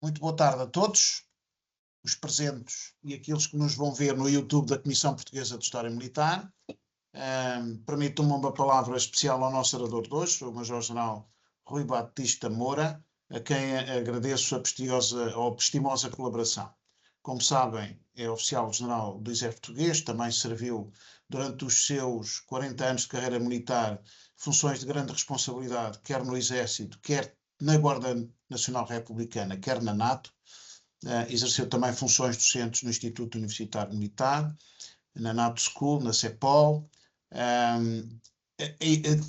Muito boa tarde a todos, os presentes e aqueles que nos vão ver no YouTube da Comissão Portuguesa de História Militar. Permito-me uma palavra especial ao nosso orador de hoje, o Major-General Rui Batista Moura, a quem agradeço a prestimosa colaboração. Como sabem, é oficial-general do Exército Português, também serviu durante os seus 40 anos de carreira militar funções de grande responsabilidade, quer no Exército, quer na Guarda Nacional Republicana, quer na NATO. Exerceu também funções docentes no Instituto Universitário Militar, na NATO School, na CEPOL.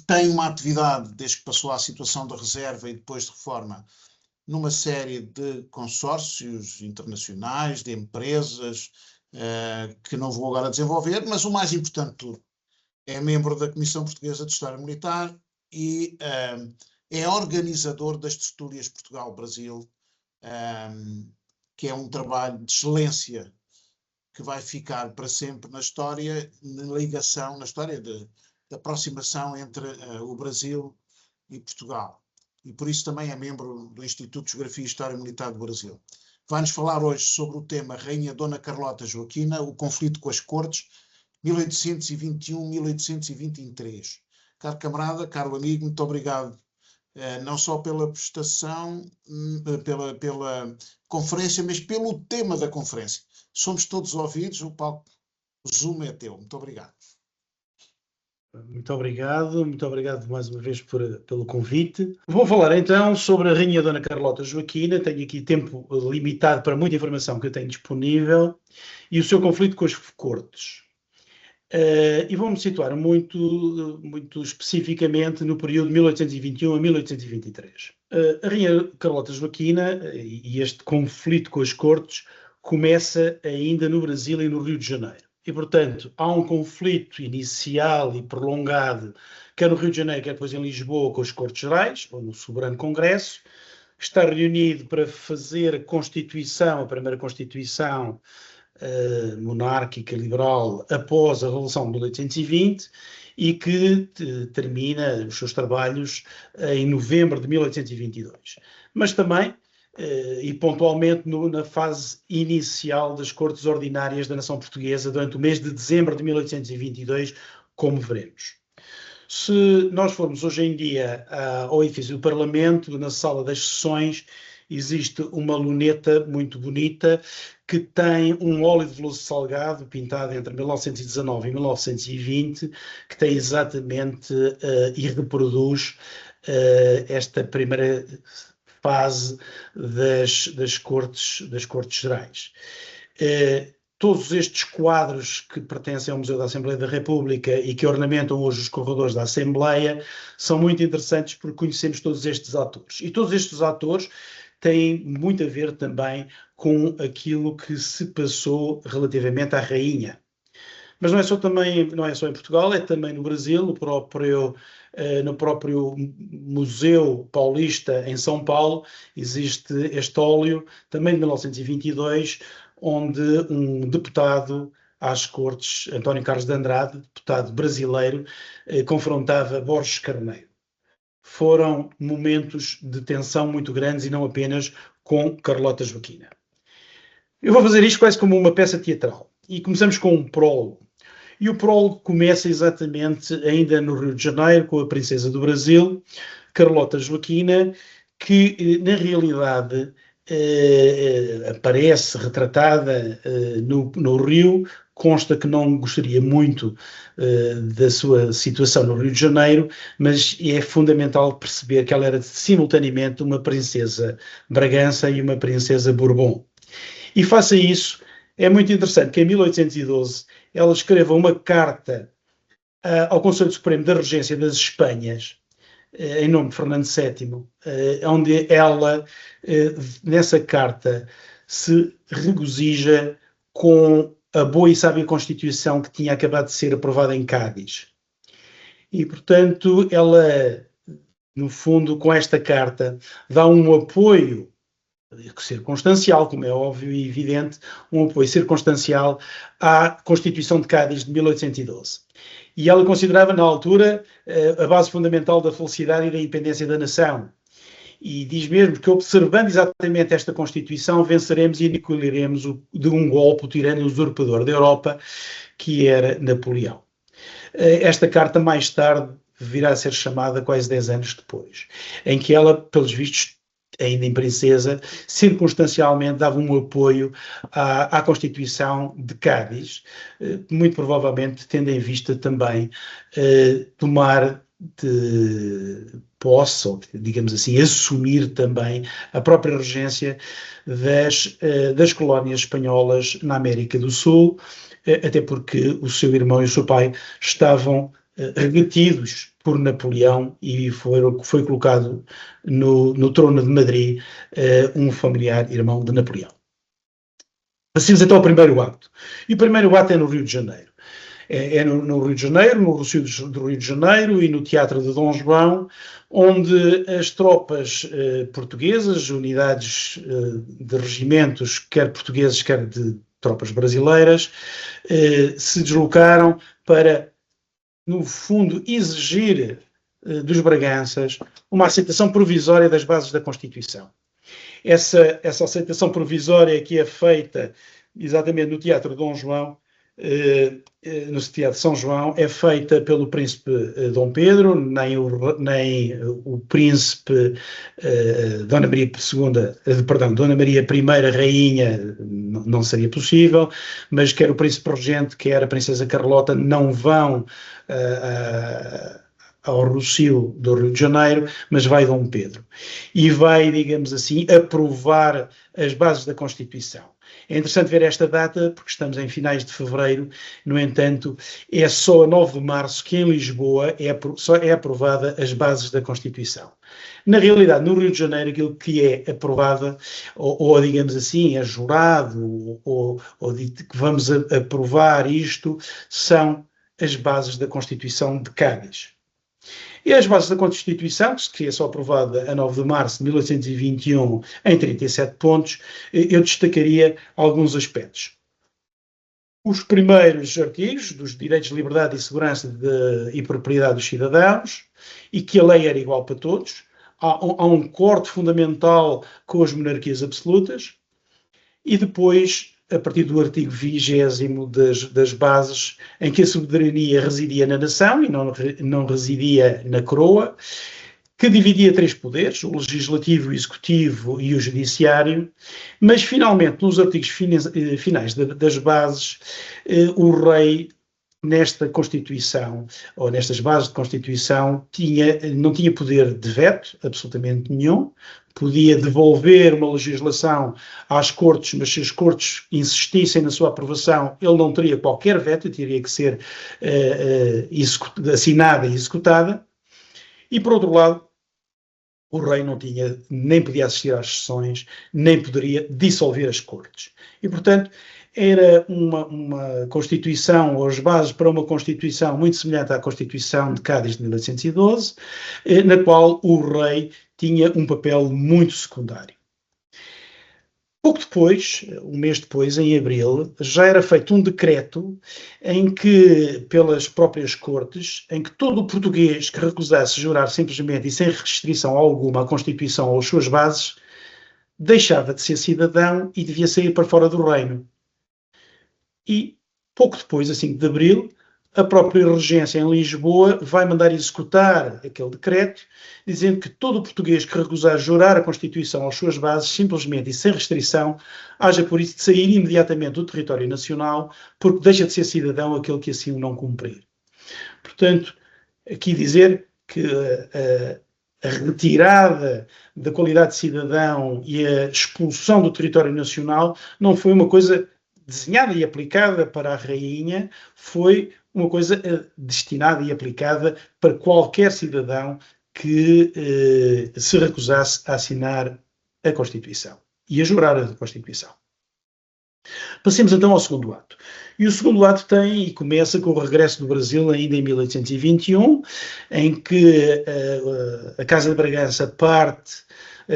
Tem uma atividade, desde que passou à situação da reserva e depois de reforma, numa série de consórcios internacionais, de empresas, que não vou agora desenvolver, mas o mais importante de tudo, é membro da Comissão Portuguesa de História Militar e é organizador das tertúlias Portugal-Brasil, que é um trabalho de excelência que vai ficar para sempre na história, na ligação, na história da aproximação entre o Brasil e Portugal. E por isso também é membro do Instituto de Geografia e História Militar do Brasil. Vai-nos falar hoje sobre o tema Rainha Dona Carlota Joaquina, o conflito com as cortes, 1821-1823. Caro camarada, caro amigo, muito obrigado, não só pela prestação, pela conferência, mas pelo tema da conferência. Somos todos ouvidos, o palco Zoom é teu. Muito obrigado. Muito obrigado mais uma vez pelo convite. Vou falar então sobre a Rainha Dona Carlota Joaquina. Tenho aqui tempo limitado para muita informação que eu tenho disponível e o seu conflito com as cortes. E vou-me situar muito especificamente no período de 1821 a 1823. A Rainha Carlota Joaquina e este conflito com as cortes começa ainda no Brasil e no Rio de Janeiro. E, portanto, há um conflito inicial e prolongado, quer no Rio de Janeiro, quer depois em Lisboa, com as Cortes Gerais, ou no Soberano Congresso, que está reunido para fazer a Constituição, a primeira Constituição monárquica liberal após a Revolução de 1820 e que termina os seus trabalhos em novembro de 1822. Mas também e pontualmente na fase inicial das Cortes Ordinárias da Nação Portuguesa durante o mês de dezembro de 1822, como veremos. Se nós formos hoje em dia ao edifício do Parlamento, na sala das sessões, existe uma luneta muito bonita que tem um óleo de veludo salgado pintado entre 1919 e 1920, que tem exatamente e reproduz esta primeira fase das Cortes Gerais. Todos estes quadros que pertencem ao Museu da Assembleia da República e que ornamentam hoje os corredores da Assembleia são muito interessantes porque conhecemos todos estes atores. E todos estes atores têm muito a ver também com aquilo que se passou relativamente à rainha. Mas não é só em Portugal, é também no Brasil, no próprio Museu Paulista em São Paulo, existe este óleo, também de 1922, onde um deputado às Cortes, António Carlos de Andrade, deputado brasileiro, confrontava Borges Carneiro. Foram momentos de tensão muito grandes e não apenas com Carlota Joaquina. Eu vou fazer isto quase como uma peça teatral. E começamos com um prólogo. E o prólogo começa exatamente ainda no Rio de Janeiro, com a princesa do Brasil, Carlota Joaquina, que na realidade aparece retratada no Rio. Consta que não gostaria muito da sua situação no Rio de Janeiro, mas é fundamental perceber que ela era simultaneamente uma princesa Bragança e uma princesa Bourbon. E face a isso, é muito interessante que em 1812 ela escreva uma carta ao Conselho Supremo da Regência das Espanhas, em nome de Fernando VII, onde ela, nessa carta, se regozija com a boa e sábia Constituição que tinha acabado de ser aprovada em Cádiz. E, portanto, ela, no fundo, com esta carta, dá um apoio circunstancial, como é óbvio e evidente, um apoio circunstancial à Constituição de Cádiz de 1812. E ela considerava, na altura, a base fundamental da felicidade e da independência da nação. e diz mesmo que, observando exatamente esta Constituição, venceremos e aniquilaremos de um golpe o tirano usurpador da Europa, que era Napoleão. Esta carta, mais tarde, virá a ser chamada quase 10 anos depois, em que ela, pelos vistos, ainda em princesa, circunstancialmente dava um apoio à Constituição de Cádiz, muito provavelmente tendo em vista também tomar de posse, ou digamos assim, assumir também a própria regência das colónias espanholas na América do Sul, até porque o seu irmão e o seu pai estavam retidos por Napoleão e foi colocado no trono de Madrid um familiar irmão de Napoleão. Passemos então ao primeiro ato. E o primeiro ato é no Rio de Janeiro. É no Rio de Janeiro, no Rocio do Rio de Janeiro e no Teatro de Dom João, onde as tropas portuguesas, unidades de regimentos, quer portugueses, quer de tropas brasileiras, se deslocaram para, no fundo, exigir dos Braganças uma aceitação provisória das bases da Constituição. Essa aceitação provisória que é feita exatamente no Teatro de Dom João, no Teatro de São João, é feita pelo príncipe Dom Pedro, nem o príncipe Dona Maria II, perdão, Dona Maria I, rainha, não seria possível, mas quer o príncipe regente, quer a princesa Carlota não vão ao Rocio do Rio de Janeiro, mas vai Dom Pedro. E vai, digamos assim, aprovar as bases da Constituição. É interessante ver esta data, porque estamos em finais de fevereiro, no entanto, é só a 9 de março que em Lisboa só é aprovada as bases da Constituição. Na realidade, no Rio de Janeiro, aquilo que é aprovado, ou digamos assim, é jurado, ou que vamos aprovar isto, são as bases da Constituição de Cádiz. E as bases da Constituição, que seria só aprovada a 9 de março de 1821 em 37 pontos, eu destacaria alguns aspectos. Os primeiros artigos dos direitos de liberdade e segurança e propriedade dos cidadãos, e que a lei era igual para todos. Há um corte fundamental com as monarquias absolutas, e depois, a partir do artigo 20º das bases, em que a soberania residia na nação e não residia na coroa, que dividia 3 poderes, o legislativo, o executivo e o judiciário, mas finalmente, nos artigos finais das bases, o rei, nesta Constituição, ou nestas bases de Constituição, não tinha poder de veto, absolutamente nenhum, podia devolver uma legislação às Cortes, mas se as Cortes insistissem na sua aprovação, ele não teria qualquer veto, teria que ser assinada e executada. E, por outro lado, o rei nem podia assistir às sessões, nem poderia dissolver as Cortes. E, portanto, era uma Constituição, ou as bases para uma Constituição muito semelhante à Constituição de Cádiz de 1812, na qual o rei tinha um papel muito secundário. Pouco depois, um mês depois, em abril, já era feito um decreto em que, pelas próprias Cortes, em que todo o português que recusasse jurar simplesmente e sem restrição alguma à Constituição ou às suas bases, deixava de ser cidadão e devia sair para fora do reino. E, pouco depois, a 5 de abril, a própria regência em Lisboa vai mandar executar aquele decreto, dizendo que todo o português que recusar jurar a Constituição às suas bases, simplesmente e sem restrição, haja por isso de sair imediatamente do território nacional, porque deixa de ser cidadão aquele que assim o não cumprir. Portanto, aqui dizer que a retirada da qualidade de cidadão e a expulsão do território nacional não foi uma coisa desenhada e aplicada para a rainha, foi uma coisa destinada e aplicada para qualquer cidadão que se recusasse a assinar a Constituição e a jurar a Constituição. Passemos então ao segundo ato. E o segundo ato começa com o regresso do Brasil ainda em 1821, em que a Casa de Bragança parte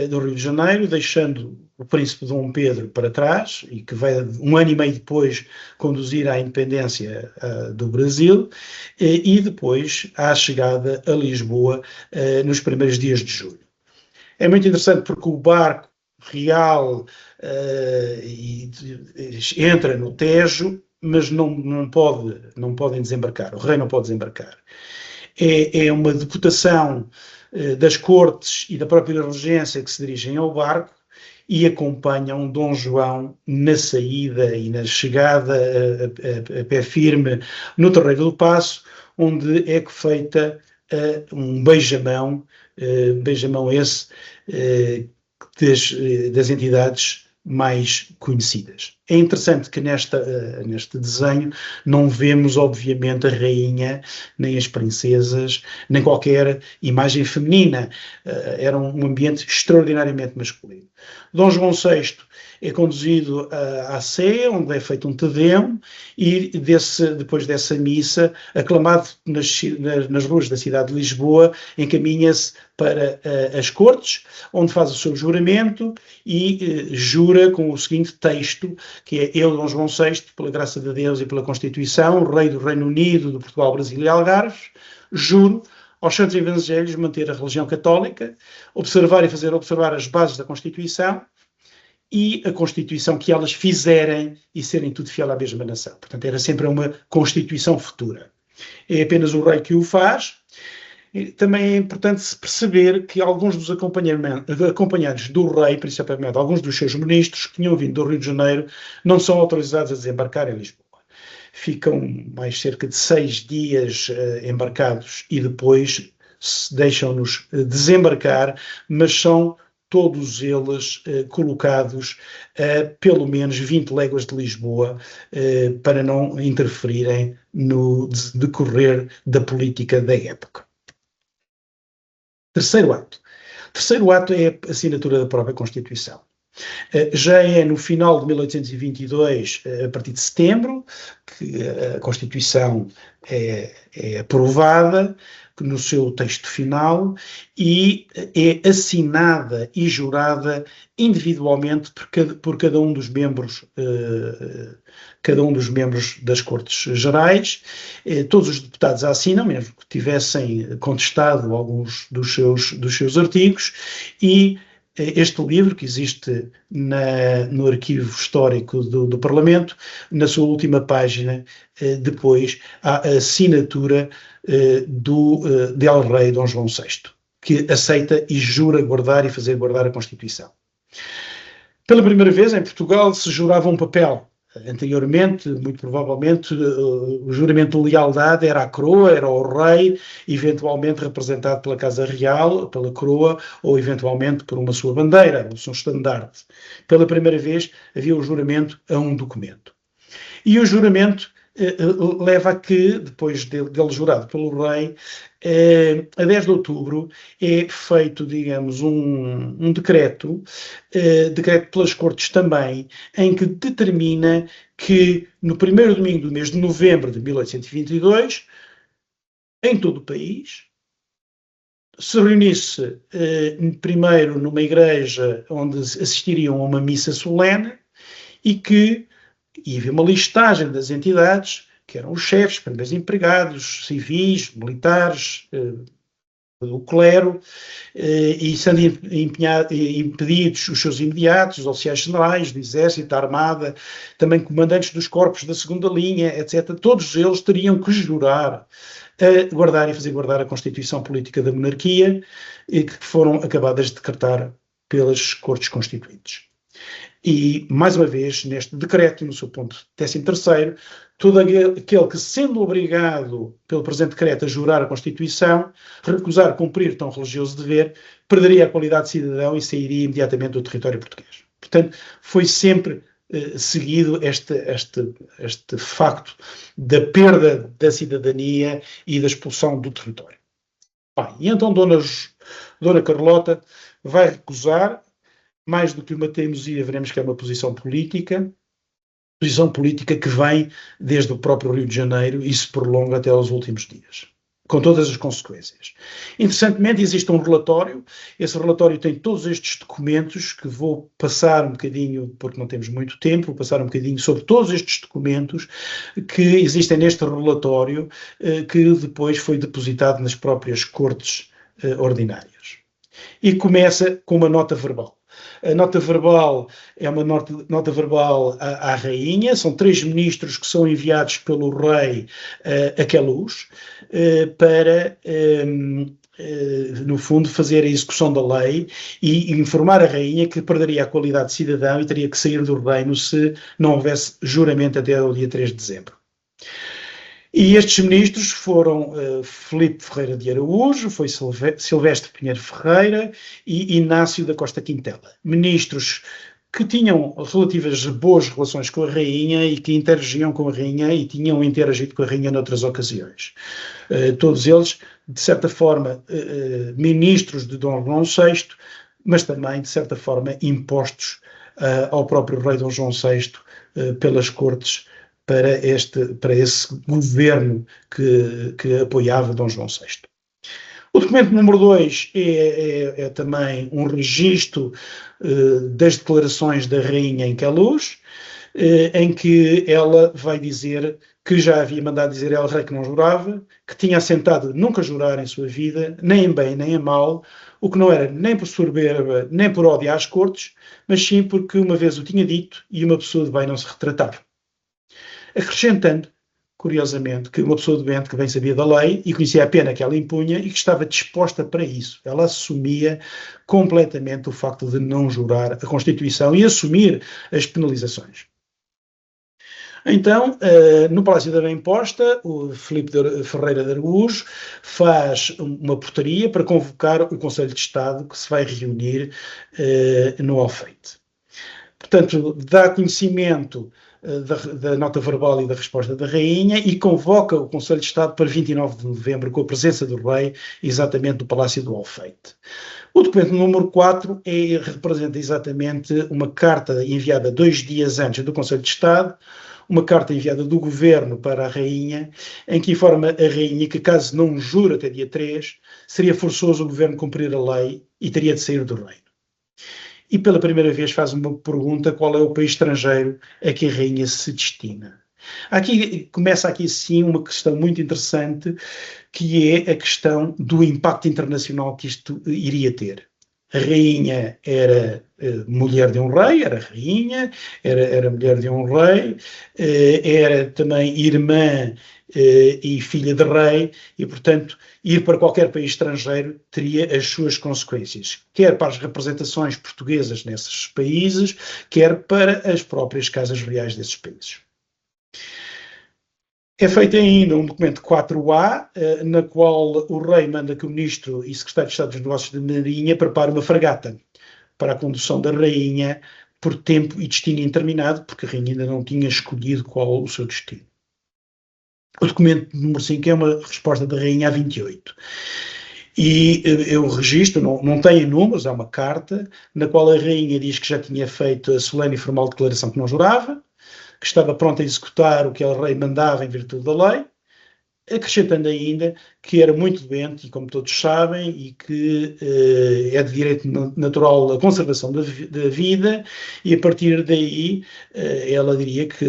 do Rio de Janeiro, deixando o príncipe Dom Pedro para trás, e que vai um ano e meio depois conduzir à independência do Brasil, e depois à chegada a Lisboa nos primeiros dias de julho. É muito interessante porque o barco real entra no Tejo, mas não podem desembarcar. O rei não pode desembarcar. É uma deputação das cortes e da própria regência que se dirigem ao barco e acompanham Dom João na saída e na chegada a pé firme no Terreiro do Paço, onde é feita um beijamão esse das entidades mais conhecidas. É interessante que neste desenho não vemos, obviamente, a rainha, nem as princesas, nem qualquer imagem feminina. Era um ambiente extraordinariamente masculino. Dom João VI é conduzido à Sé, onde é feito um Te Deum, e depois dessa missa, aclamado nas ruas da cidade de Lisboa, encaminha-se para as cortes, onde faz o seu juramento e jura com o seguinte texto, que é: eu, Dom João VI, pela graça de Deus e pela Constituição, rei do Reino Unido, de Portugal, Brasil e Algarve, juro aos santos evangelhos manter a religião católica, observar e fazer observar as bases da Constituição e a Constituição que elas fizerem e serem tudo fiel à mesma nação. Portanto, era sempre uma Constituição futura. É apenas o rei que o faz. E também é importante se perceber que alguns dos acompanhantes do rei, principalmente alguns dos seus ministros, que tinham vindo do Rio de Janeiro, não são autorizados a desembarcar em Lisboa. Ficam mais cerca de 6 dias embarcados e depois deixam-nos desembarcar, mas são todos eles colocados a pelo menos 20 léguas de Lisboa para não interferirem no decorrer da política da época. Terceiro ato. Terceiro ato é a assinatura da própria Constituição. Já é no final de 1822, a partir de setembro, que a Constituição é aprovada no seu texto final e é assinada e jurada individualmente por cada um dos membros das Cortes Gerais. Todos os deputados a assinam, mesmo que tivessem contestado alguns dos seus artigos, e este livro, que existe no arquivo histórico do Parlamento, na sua última página, depois há a assinatura do El-Rei Dom João VI, que aceita e jura guardar e fazer guardar a Constituição. Pela primeira vez, em Portugal, se jurava um papel. Anteriormente, muito provavelmente, o juramento de lealdade era a coroa, era o rei, eventualmente representado pela Casa Real, pela coroa, ou eventualmente por uma sua bandeira, o seu estandarte. Pela primeira vez, havia o juramento a um documento. E o juramento leva a que, depois dele jurado pelo rei, a 10 de outubro é feito, digamos, um decreto pelas Cortes também, em que determina que no primeiro domingo do mês de novembro de 1822, em todo o país, se reunisse primeiro numa igreja onde assistiriam a uma missa solene e havia uma listagem das entidades, que eram os chefes, primeiros empregados, civis, militares, o clero, e sendo impedidos os seus imediatos, os oficiais generais do Exército, da Armada, também comandantes dos corpos da segunda linha, etc., todos eles teriam que jurar a guardar e fazer guardar a Constituição Política da Monarquia, que foram acabadas de decretar pelas Cortes Constituintes. E, mais uma vez, neste decreto, no seu ponto 13º, todo aquele que, sendo obrigado pelo presente decreto a jurar a Constituição, recusar cumprir tão religioso dever, perderia a qualidade de cidadão e sairia imediatamente do território português. Portanto, foi sempre seguido este facto da perda da cidadania e da expulsão do território. Bem, e então Dona Carlota vai recusar. Mais do que uma teimosia, veremos que é uma posição política que vem desde o próprio Rio de Janeiro e se prolonga até aos últimos dias, com todas as consequências. Interessantemente, existe um relatório, esse relatório tem todos estes documentos, que vou passar um bocadinho, porque não temos muito tempo, vou passar um bocadinho sobre todos estes documentos que existem neste relatório, que depois foi depositado nas próprias Cortes ordinárias. e começa com uma nota verbal. A nota verbal é uma nota verbal à rainha, são 3 ministros que são enviados pelo rei a Queluz para, no fundo, fazer a execução da lei e informar a rainha que perderia a qualidade de cidadão e teria que sair do reino se não houvesse juramento até o dia 3 de dezembro. E estes ministros foram Filipe Ferreira de Araújo, foi Silvestre Pinheiro Ferreira e Inácio da Costa Quintela. Ministros que tinham relativas boas relações com a rainha e que interagiam com a rainha e tinham interagido com a rainha noutras ocasiões. Todos eles, de certa forma, ministros de Dom João VI, mas também, de certa forma, impostos ao próprio rei Dom João VI pelas cortes para esse governo que apoiava Dom João VI. O documento número 2 é também um registro das declarações da rainha em Queluz, em que ela vai dizer que já havia mandado dizer ao rei que não jurava, que tinha assentado nunca jurar em sua vida, nem em bem nem em mal, o que não era nem por soberba nem por ódio às cortes, mas sim porque uma vez o tinha dito e uma pessoa de bem não se retratava. Acrescentando, curiosamente, que uma pessoa doente que bem sabia da lei e conhecia a pena que ela impunha e que estava disposta para isso. Ela assumia completamente o facto de não jurar a Constituição e assumir as penalizações. Então, no Palácio da Bem Posta, o Filipe Ferreira de Araújo faz uma portaria para convocar o Conselho de Estado que se vai reunir no Alfeite. Portanto, dá conhecimento da nota verbal e da resposta da rainha e convoca o Conselho de Estado para 29 de novembro com a presença do rei, exatamente do Palácio do Alfeite. O documento número 4 representa exatamente uma carta enviada 2 dias antes do Conselho de Estado, uma carta enviada do governo para a rainha, em que informa a rainha que caso não jure até dia 3, seria forçoso o governo cumprir a lei e teria de sair do reino. E pela primeira vez faz uma pergunta: qual é o país estrangeiro a que a rainha se destina? Começa aqui sim uma questão muito interessante, que é a questão do impacto internacional que isto iria ter. A rainha era mulher de um rei, era rainha, era mulher de um rei, era também irmã e filha de rei, e portanto ir para qualquer país estrangeiro teria as suas consequências, quer para as representações portuguesas nesses países, quer para as próprias casas reais desses países. É feito ainda um documento 4A, na qual o rei manda que o ministro e secretário de Estado dos Negócios de Marinha prepare uma fragata para a condução da rainha por tempo e destino indeterminado, porque a rainha ainda não tinha escolhido qual o seu destino. O documento número 5 é uma resposta da rainha a 28. E eu registro, não tem números, é uma carta, na qual a rainha diz que já tinha feito a solene e formal declaração que não jurava, que estava pronta a executar o que o rei mandava em virtude da lei, acrescentando ainda que era muito doente, e como todos sabem, e que é de direito natural a conservação da vida, e a partir daí ela diria que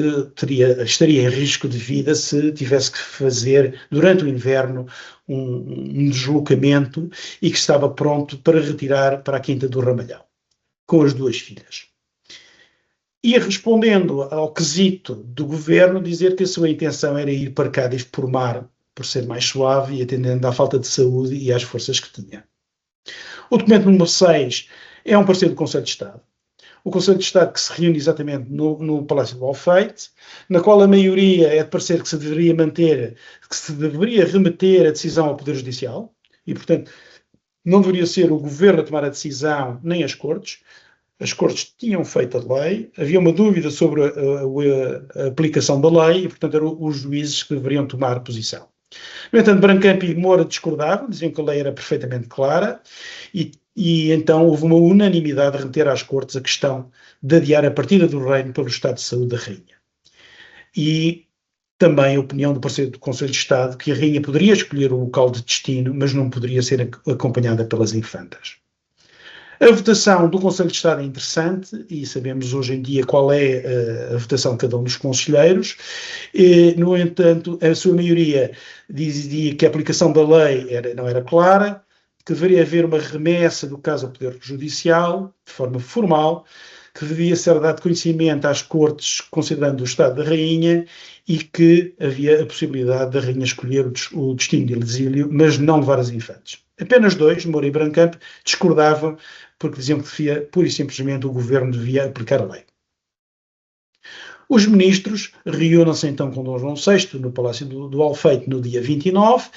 estaria em risco de vida se tivesse que fazer, durante o inverno, um deslocamento, e que estava pronto para retirar para a Quinta do Ramalhão, com as 2 filhas. Ia respondendo ao quesito do governo, dizer que a sua intenção era ir para Cádiz por mar, por ser mais suave e atendendo à falta de saúde e às forças que tinha. O documento número 6 é um parecer do Conselho de Estado. O Conselho de Estado que se reúne exatamente no Palácio do Alfeite, na qual a maioria é de parecer que se deveria remeter a decisão ao Poder Judicial, e, portanto, não deveria ser o governo a tomar a decisão, nem as Cortes. As Cortes tinham feito a lei, havia uma dúvida sobre a aplicação da lei e, portanto, eram os juízes que deveriam tomar posição. No entanto, Brancamp e Moura discordavam, diziam que a lei era perfeitamente clara e então houve uma unanimidade de remeter às Cortes a questão de adiar a partida do reino pelo estado de saúde da rainha. E também a opinião do parecer do Conselho de Estado que a rainha poderia escolher o local de destino, mas não poderia ser acompanhada pelas infantas. A votação do Conselho de Estado é interessante e sabemos hoje em dia qual é a votação de cada um dos conselheiros. No entanto, a sua maioria dizia que a aplicação da lei não era clara, que deveria haver uma remessa do caso ao Poder Judicial, de forma formal, que devia ser dado conhecimento às cortes, considerando o estado da rainha, e que havia a possibilidade da rainha escolher o destino de exílio, mas não levar as infantes. Apenas dois, Moura e Brancamp, discordavam, porque diziam que devia, pura e simplesmente, o governo devia aplicar a lei. Os ministros reúnem-se então com Dom João VI no Palácio do Alfeite no dia 29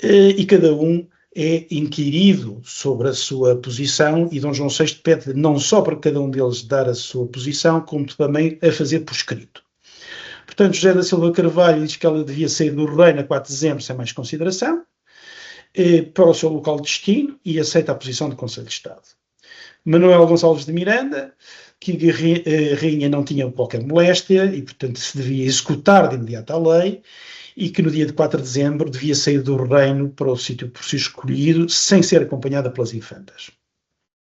e cada um é inquirido sobre a sua posição e Dom João VI pede não só para cada um deles dar a sua posição, como também a fazer por escrito. Portanto, José da Silva Carvalho diz que ela devia sair do reino a 4 de dezembro sem mais consideração, para o seu local de destino e aceita a posição de Conselho de Estado. Manuel Gonçalves de Miranda, que a rainha não tinha qualquer moléstia e, portanto, se devia executar de imediato a lei e que no dia de 4 de dezembro devia sair do reino para o sítio por si escolhido sem ser acompanhada pelas infantas.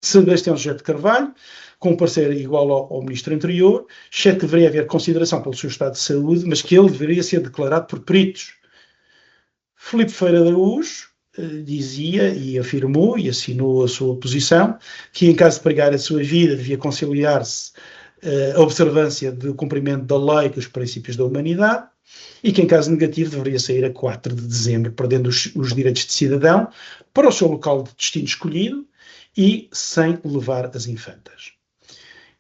Sebastião José de Carvalho, com um parecer igual ao ministro anterior, exceto que deveria haver consideração pelo seu estado de saúde, mas que ele deveria ser declarado por peritos. Filipe Ferreira de Araújo dizia e afirmou e assinou a sua posição que em caso de perigar a sua vida devia conciliar-se a observância do cumprimento da lei com os princípios da humanidade e que em caso negativo deveria sair a 4 de dezembro, perdendo os direitos de cidadão para o seu local de destino escolhido e sem levar as infantas.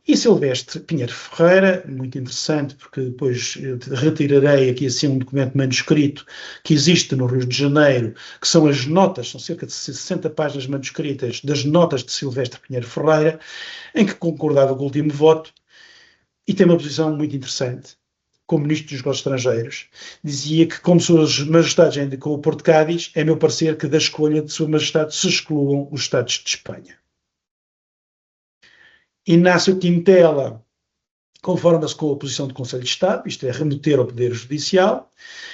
E Silvestre Pinheiro Ferreira, muito interessante, porque depois retirarei aqui assim um documento manuscrito que existe no Rio de Janeiro, que são as notas, são cerca de 60 páginas manuscritas das notas de Silvestre Pinheiro Ferreira, em que concordava com o último voto, e tem uma posição muito interessante. Como Ministro dos Negócios Estrangeiros, dizia que, como Suas Majestades já indicou o Porto de Cádiz, é meu parecer que da escolha de Sua Majestade se excluam os Estados de Espanha. Inácio Quintela conforma-se com a posição do Conselho de Estado, isto é, remeter ao Poder Judicial,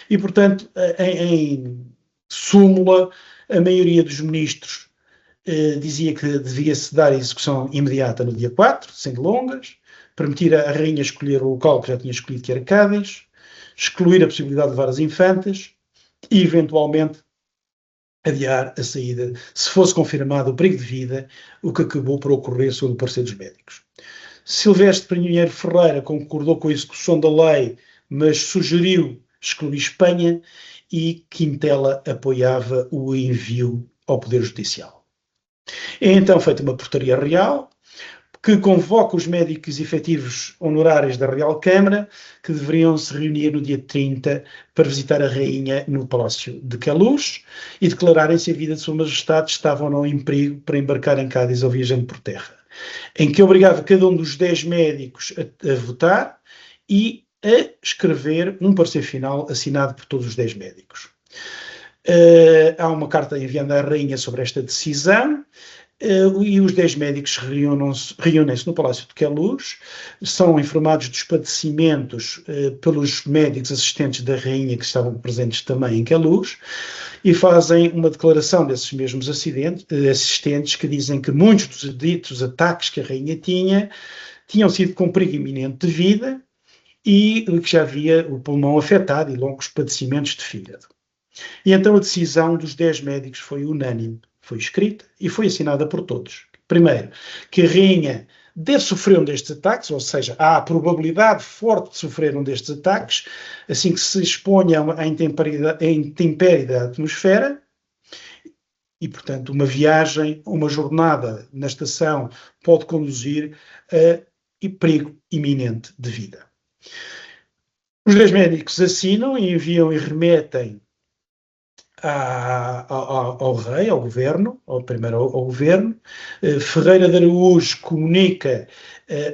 e, portanto, em súmula, a maioria dos ministros dizia que devia-se dar a execução imediata no dia 4, sem delongas, permitir à rainha escolher o local que já tinha escolhido, que era Cádiz, excluir a possibilidade de levar as infantas e, eventualmente, adiar a saída, se fosse confirmado o perigo de vida, o que acabou por ocorrer sob o parecer dos médicos. Silvestre Pinheiro Ferreira concordou com a execução da lei, mas sugeriu excluir Espanha e Quintela apoiava o envio ao Poder Judicial. É então feita uma portaria real, que convoca os médicos efetivos honorários da Real Câmara, que deveriam se reunir no dia 30 para visitar a rainha no Palácio de Queluz e declararem se a vida de Sua Majestade estava ou não em perigo para embarcar em Cádiz ou viajando por terra, em que obrigava cada um dos 10 médicos a votar e a escrever um parecer final assinado por todos os 10 médicos. Há uma carta enviada à rainha sobre esta decisão, e os 10 médicos reúnem-se no Palácio de Queluz, são informados dos padecimentos pelos médicos assistentes da rainha que estavam presentes também em Queluz e fazem uma declaração desses mesmos assistentes que dizem que muitos dos ditos ataques que a rainha tinham sido com perigo iminente de vida e que já havia o pulmão afetado e longos padecimentos de fígado. E então a decisão dos 10 médicos foi unânime. Foi escrita e foi assinada por todos. Primeiro, que a rainha deve sofrer um destes ataques, ou seja, há a probabilidade forte de sofrer um destes ataques, assim que se exponha à intempérie da atmosfera, e, portanto, uma viagem, uma jornada na estação pode conduzir a perigo iminente de vida. Os 10 médicos assinam e enviam e remetem ao rei, ao governo, primeiro ao governo. Ferreira de Araújo comunica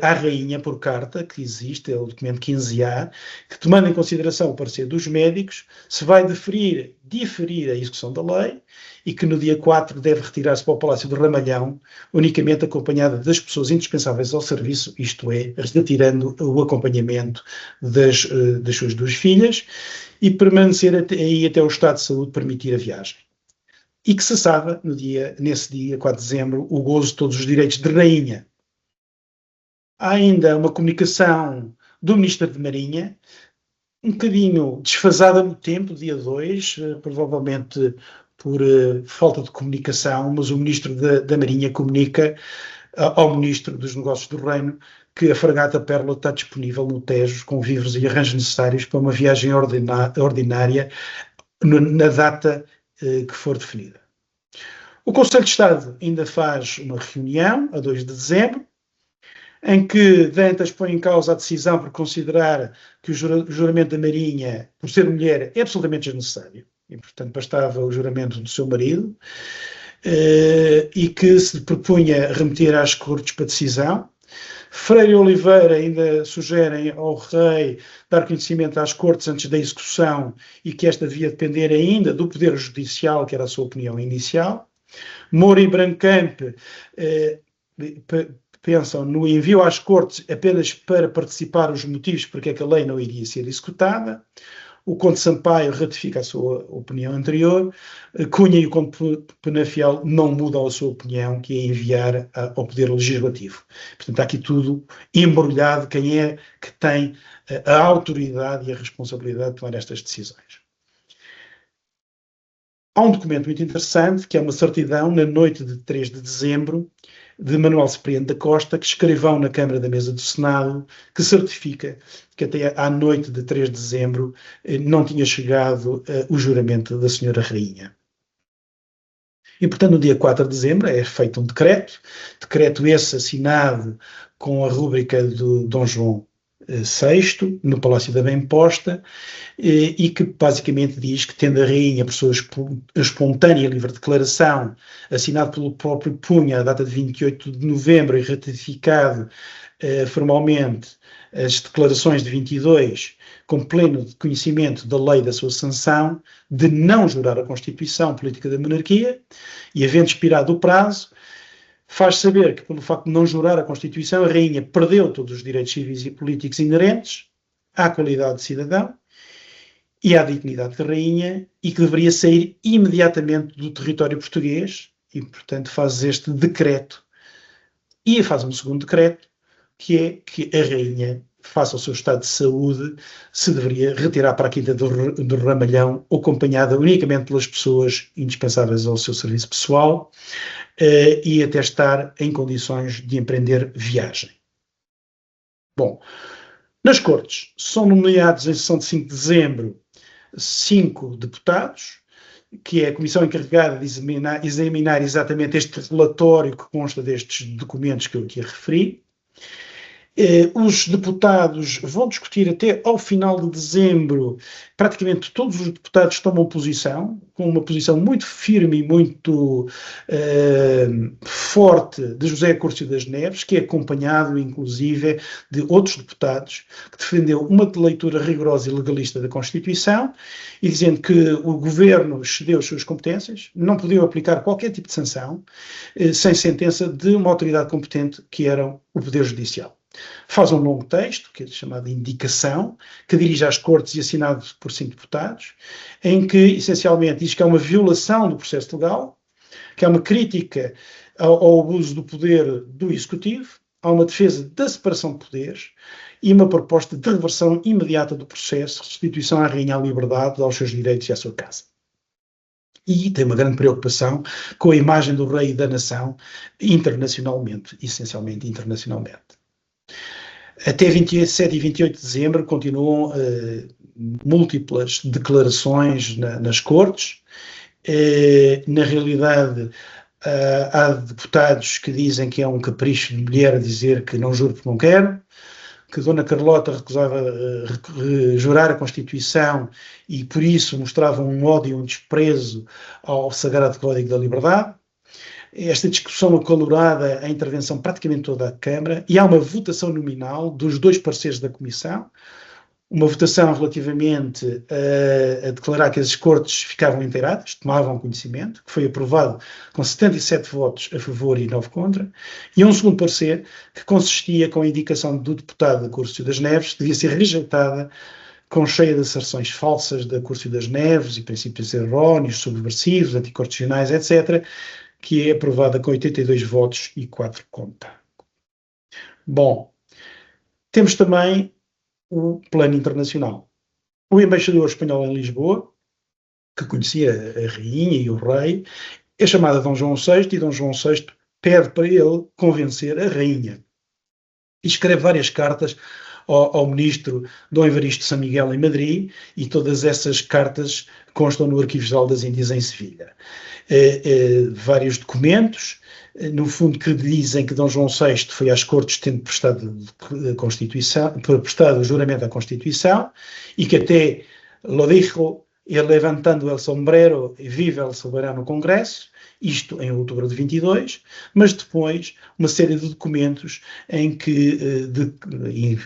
à rainha por carta, que existe, é o documento 15A, que tomando em consideração o parecer dos médicos, se vai diferir a execução da lei e que no dia 4 deve retirar-se para o Palácio do Ramalhão, unicamente acompanhada das pessoas indispensáveis ao serviço, isto é, retirando o acompanhamento das suas 2 filhas, e permanecer aí até o estado de saúde permitir a viagem. E que cessava, nesse dia, 4 de dezembro, o gozo de todos os direitos de rainha. Há ainda uma comunicação do Ministro de Marinha, um bocadinho desfasada no tempo, dia 2, provavelmente por falta de comunicação, mas o Ministro da Marinha comunica ao Ministro dos Negócios do Reino que a fragata Pérola está disponível no Tejo com víveres e arranjos necessários para uma viagem ordinária na data que for definida. O Conselho de Estado ainda faz uma reunião, a 2 de dezembro, em que Dantas põe em causa a decisão por considerar que o juramento da Marinha, por ser mulher, é absolutamente desnecessário. E, portanto, bastava o juramento do seu marido, e que se propunha remeter às Cortes para decisão. Freire e Oliveira ainda sugerem ao rei dar conhecimento às Cortes antes da execução e que esta devia depender ainda do Poder Judicial, que era a sua opinião inicial. Moura e Brancamp pensam no envio às Cortes apenas para participar os motivos porque é que a lei não iria ser executada. O Conde Sampaio ratifica a sua opinião anterior. Cunha e o Conde Penafiel não mudam a sua opinião, que é enviar ao Poder Legislativo. Portanto, está aqui tudo embrulhado. Quem é que tem a autoridade e a responsabilidade de tomar estas decisões? Há um documento muito interessante, que é uma certidão, na noite de 3 de dezembro, de Manuel Cipriano da Costa, que escreveu na Câmara da Mesa do Senado, que certifica que até à noite de 3 de dezembro não tinha chegado o juramento da Senhora Rainha. E, portanto, no dia 4 de dezembro é feito um decreto esse assinado com a rúbrica do Dom João VI, no Palácio da Bem Posta, e que basicamente diz que, tendo a Rainha, por sua espontânea e livre declaração, assinado pelo próprio punho, a data de 28 de novembro, e ratificado formalmente as declarações de 22, com pleno conhecimento da lei da sua sanção, de não jurar a Constituição Política da Monarquia, e havendo expirado o prazo, faz saber que, pelo facto de não jurar a Constituição, a Rainha perdeu todos os direitos civis e políticos inerentes à qualidade de cidadão e à dignidade de Rainha, e que deveria sair imediatamente do território português, e, portanto, faz este decreto. E faz um segundo decreto, que é que a Rainha, face ao seu estado de saúde, se deveria retirar para a Quinta do Ramalhão, acompanhada unicamente pelas pessoas indispensáveis ao seu serviço pessoal, e até estar em condições de empreender viagem. Bom, nas Cortes são nomeados em sessão de 5 de dezembro 5 deputados, que é a comissão encarregada de examinar exatamente este relatório que consta destes documentos que eu aqui referi. Os deputados vão discutir até ao final de dezembro. Praticamente todos os deputados tomam posição, com uma posição muito firme e muito forte de José Acúrcio das Neves, que é acompanhado inclusive de outros deputados, que defendeu uma leitura rigorosa e legalista da Constituição, e dizendo que o governo excedeu as suas competências, não podiam aplicar qualquer tipo de sanção sem sentença de uma autoridade competente, que era o Poder Judicial. Faz um longo texto, que é chamado Indicação, que dirige às Cortes e assinado por 5 deputados, em que essencialmente diz que há uma violação do processo legal, que há uma crítica ao abuso do poder do Executivo, há uma defesa da separação de poderes e uma proposta de reversão imediata do processo, restituição à Rainha à liberdade, aos seus direitos e à sua casa. E tem uma grande preocupação com a imagem do rei e da nação internacionalmente, essencialmente internacionalmente. Até 27 e 28 de dezembro continuam múltiplas declarações nas Cortes. Na realidade, há deputados que dizem que é um capricho de mulher dizer que não juro porque não quero, que Dona Carlota recusava jurar a Constituição e por isso mostrava um ódio e um desprezo ao Sagrado Código da Liberdade. Esta discussão acalorada, a intervenção praticamente toda a Câmara, e há uma votação nominal dos 2 pareceres da Comissão, uma votação relativamente a declarar que as Cortes ficavam inteiradas, tomavam conhecimento, que foi aprovado com 77 votos a favor e 9 contra, e um segundo parecer que consistia com a indicação do deputado Acúrcio das Neves, que devia ser rejeitada com cheia de asserções falsas de Acúrcio das Neves e princípios erróneos, subversivos, anticonstitucionais, etc., que é aprovada com 82 votos e 4 contra. Bom, temos também o plano internacional. O embaixador espanhol em Lisboa que conhecia a rainha e o rei, é chamado a Dom João VI e Dom João VI pede para ele convencer a rainha. E escreve várias cartas ao ministro Dom Evaristo de São Miguel em Madrid, e todas essas cartas constam no Arquivo Geral das Índias em Sevilha. Vários documentos, no fundo, que dizem que Dom João VI foi às Cortes tendo prestado o juramento à Constituição, e que até lo dijo e levantando el sombrero e vive el soberano Congresso, isto em outubro de 22, mas depois uma série de documentos em que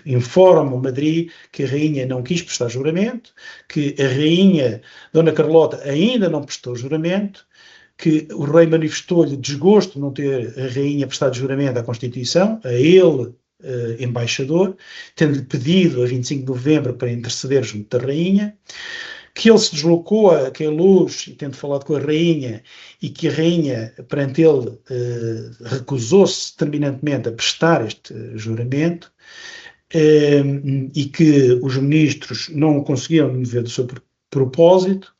informam Madrid que a rainha não quis prestar juramento, que a rainha Dona Carlota ainda não prestou juramento, que o rei manifestou-lhe desgosto de não ter a rainha prestado juramento à Constituição, a ele, embaixador, tendo-lhe pedido a 25 de novembro para interceder junto da rainha, que ele se deslocou a Queluz e tendo falado com a rainha, e que a rainha, perante ele, recusou-se terminantemente a prestar este juramento, e que os ministros não conseguiam mover do seu propósito,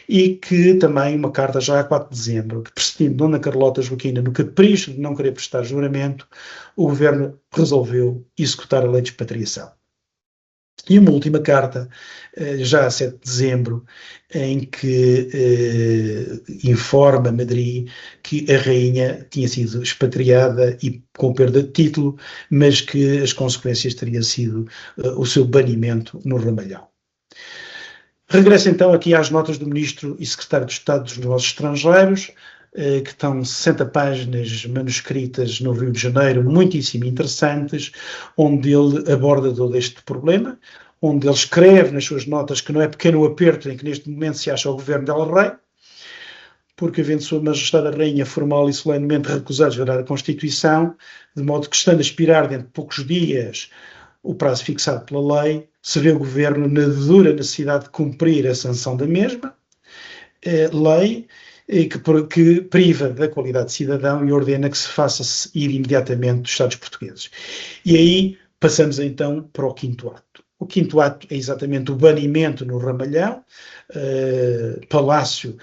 e que também uma carta já a 4 de dezembro, que presidindo Dona Carlota Joaquina no capricho de não querer prestar juramento, o governo resolveu executar a lei de expatriação. E uma última carta, já a 7 de dezembro, em que informa Madrid que a rainha tinha sido expatriada e com perda de título, mas que as consequências teriam sido o seu banimento no Ramalhão. Regresso então aqui às notas do Ministro e Secretário de Estado dos Negócios Estrangeiros, que estão 60 páginas manuscritas no Rio de Janeiro, muitíssimo interessantes, onde ele aborda todo este problema, onde ele escreve nas suas notas que não é pequeno o aperto em que neste momento se acha o governo del Rei, porque havendo Sua Majestade a Rainha formal e solenemente recusado gerar a Constituição, de modo que, estando a expirar dentro de poucos dias o prazo fixado pela lei, se vê o governo na dura necessidade de cumprir a sanção da mesma lei, que priva da qualidade de cidadão e ordena que se faça ir imediatamente dos Estados portugueses. E aí passamos então para o 5º ato. O 5º ato é exatamente o banimento no Ramalhão, palácio,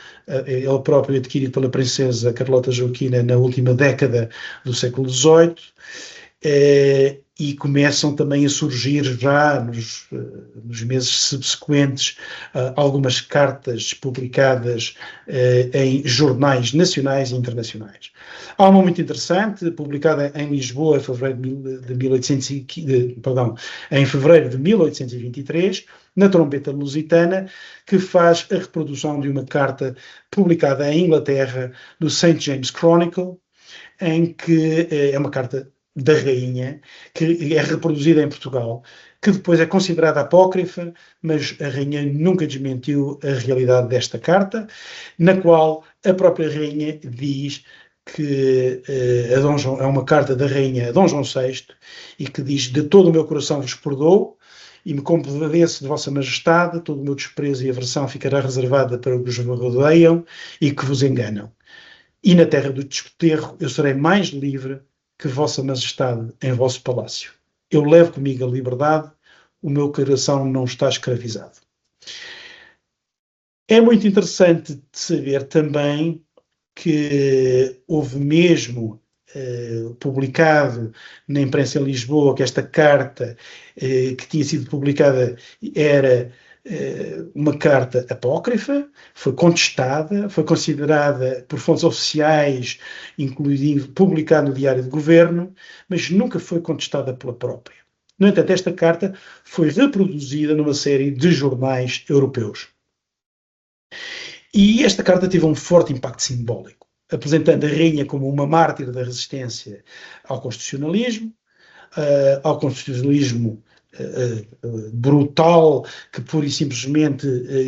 ele próprio adquirido pela princesa Carlota Joaquina na última década do século XVIII, e começam também a surgir já nos meses subsequentes algumas cartas publicadas em jornais nacionais e internacionais. Há uma muito interessante, publicada em Lisboa em fevereiro de 1823, na Trombeta Lusitana, que faz a reprodução de uma carta publicada em Inglaterra, do St. James Chronicle, em que é uma carta da rainha, que é reproduzida em Portugal, que depois é considerada apócrifa, mas a rainha nunca desmentiu a realidade desta carta, na qual a própria rainha diz que é uma carta da rainha a Dom João VI, e que diz: de todo o meu coração vos perdoo, e me compadeço de vossa majestade, todo o meu desprezo e aversão ficará reservada para os que vos rodeiam e que vos enganam. E na terra do desterro eu serei mais livre que vossa majestade em vosso palácio. Eu levo comigo a liberdade, o meu coração não está escravizado. É muito interessante de saber também que houve mesmo publicado na imprensa em Lisboa que esta carta que tinha sido publicada era uma carta apócrifa, foi contestada, foi considerada por fontes oficiais, incluindo publicada no Diário de Governo, mas nunca foi contestada pela própria. No entanto, esta carta foi reproduzida numa série de jornais europeus. E esta carta teve um forte impacto simbólico, apresentando a rainha como uma mártir da resistência ao constitucionalismo brutal, que pura e simplesmente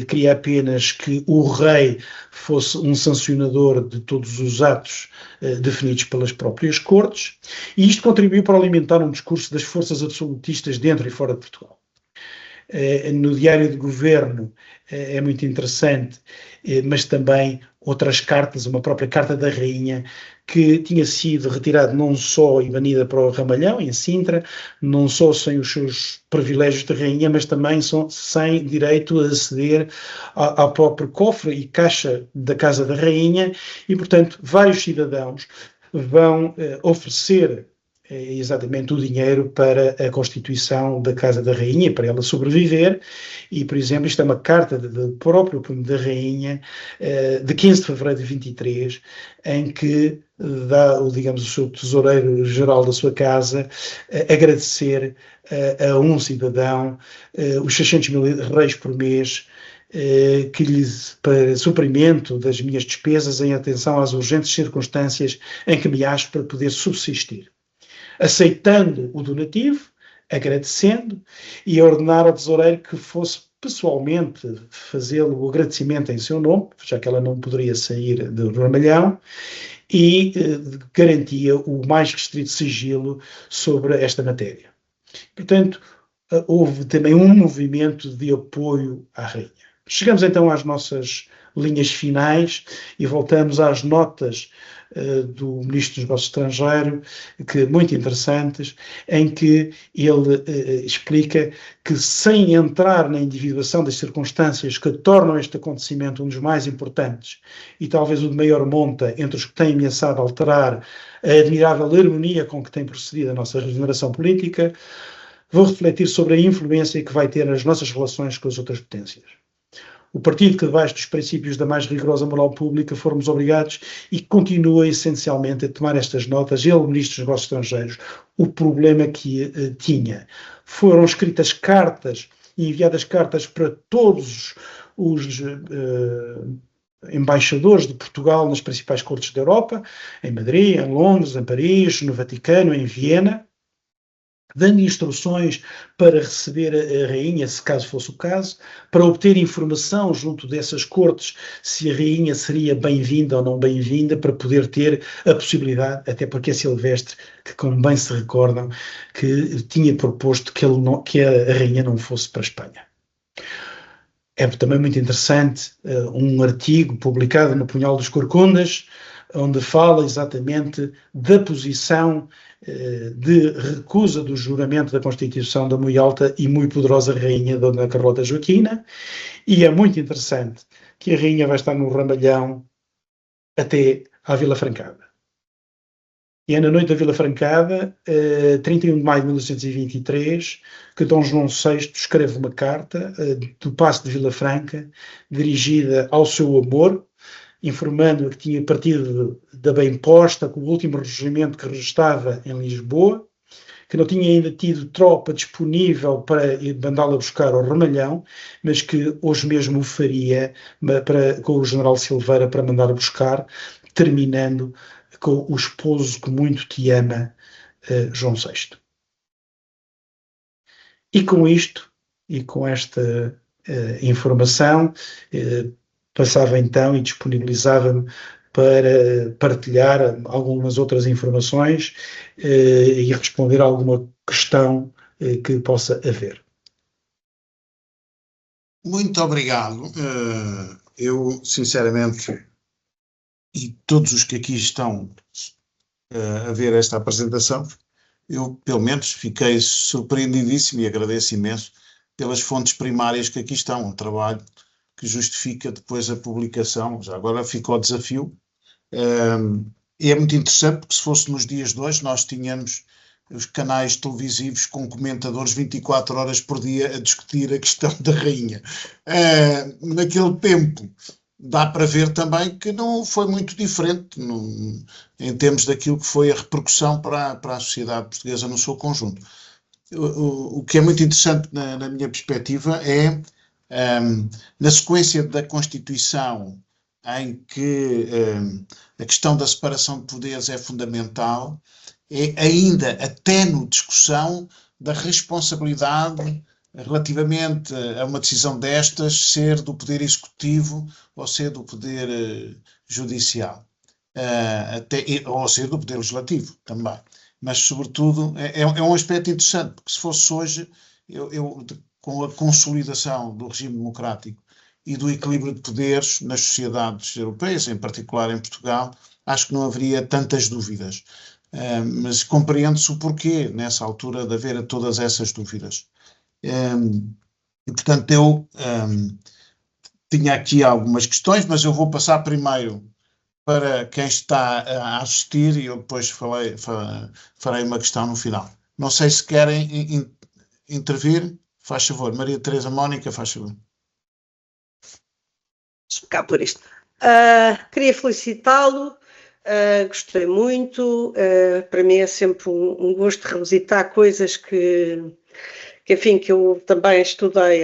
queria apenas que o rei fosse um sancionador de todos os atos definidos pelas próprias cortes, e isto contribuiu para alimentar um discurso das forças absolutistas dentro e fora de Portugal. no Diário de Governo é muito interessante, mas também outras cartas, uma própria carta da rainha, que tinha sido retirada não só e banida para o Ramalhão, em Sintra, não só sem os seus privilégios de rainha, mas também sem direito a aceder ao próprio cofre e caixa da Casa da Rainha, e, portanto, vários cidadãos vão oferecer exatamente o dinheiro para a constituição da Casa da Rainha, para ela sobreviver, e, por exemplo, isto é uma carta do próprio punho da Rainha, de 15 de fevereiro de 23, em que dá, digamos, o seu tesoureiro-geral da sua casa agradecer a um cidadão os 600 mil reis por mês, que lhes, para suprimento das minhas despesas em atenção às urgentes circunstâncias em que me acho para poder subsistir. Aceitando o donativo, agradecendo, e a ordenar ao tesoureiro que fosse pessoalmente fazê-lo o agradecimento em seu nome, já que ela não poderia sair do Ramalhão, e garantia o mais restrito sigilo sobre esta matéria. Portanto, houve também um movimento de apoio à rainha. Chegamos então às nossas linhas finais e voltamos às notas do Ministro dos Negócios Estrangeiros, que muito interessantes, em que ele explica que, sem entrar na individuação das circunstâncias que tornam este acontecimento um dos mais importantes e talvez o de maior monta entre os que têm ameaçado alterar a admirável harmonia com que tem procedido a nossa regeneração política, vou refletir sobre a influência que vai ter nas nossas relações com as outras potências. O partido que, debaixo dos princípios da mais rigorosa moral pública, fomos obrigados e continua essencialmente a tomar estas notas, ele, Ministro dos Negócios Estrangeiros, o problema que tinha. Foram escritas cartas e enviadas cartas para todos os embaixadores de Portugal nas principais cortes da Europa, em Madrid, em Londres, em Paris, no Vaticano, em Viena, dando instruções para receber a rainha, se caso fosse o caso, para obter informação junto dessas cortes se a rainha seria bem-vinda ou não bem-vinda, para poder ter a possibilidade, até porque é Silvestre, que como bem se recordam, que tinha proposto que a rainha não fosse para a Espanha. É também muito interessante um artigo publicado no Punhal dos Corcundas, onde fala exatamente da posição de recusa do juramento da Constituição da muito alta e muito poderosa rainha Dona Carlota Joaquina, e é muito interessante que a rainha vai estar no Ramalhão até à Vila Francada. E é na noite da Vila Francada, 31 de maio de 1923, que Dom João VI escreve uma carta do Paço de Vila Franca, dirigida ao seu amor, informando que tinha partido da bem posta com o último regimento que restava em Lisboa, que não tinha ainda tido tropa disponível para mandá-la buscar ao Ramalhão, mas que hoje mesmo o faria com o general Silveira para mandar buscar, terminando com o esposo que muito te ama, João VI. E com isto, e com esta informação, passava então e disponibilizava-me para partilhar algumas outras informações e responder a alguma questão que possa haver. Muito obrigado. Eu, sinceramente, e todos os que aqui estão a ver esta apresentação, eu, pelo menos, fiquei surpreendidíssimo e agradeço imenso pelas fontes primárias que aqui estão, um trabalho que justifica depois a publicação. Já agora ficou o desafio. E é muito interessante, porque se fosse nos dias de hoje, nós tínhamos os canais televisivos com comentadores 24 horas por dia a discutir a questão da rainha. Naquele tempo, dá para ver também que não foi muito diferente em termos daquilo que foi a repercussão para a sociedade portuguesa no seu conjunto. O que é muito interessante na minha perspectiva é, na sequência da Constituição, em que a questão da separação de poderes é fundamental, é ainda a ténue discussão da responsabilidade relativamente a uma decisão destas ser do Poder Executivo ou ser do Poder Judicial, ou ser do Poder Legislativo também. Mas, sobretudo, é um aspecto interessante, porque se fosse hoje, eu com a consolidação do regime democrático e do equilíbrio de poderes nas sociedades europeias, em particular em Portugal, acho que não haveria tantas dúvidas. Mas compreende-se o porquê, nessa altura, de haver todas essas dúvidas. E, portanto, eu tinha aqui algumas questões, mas eu vou passar primeiro para quem está a assistir e eu depois farei uma questão no final. Não sei se querem intervir. Faz favor. Maria Teresa Mónica, faz favor. Deixa-me cá por isto. Queria felicitá-lo. Gostei muito. Para mim é sempre um gosto revisitar coisas que enfim, que eu também estudei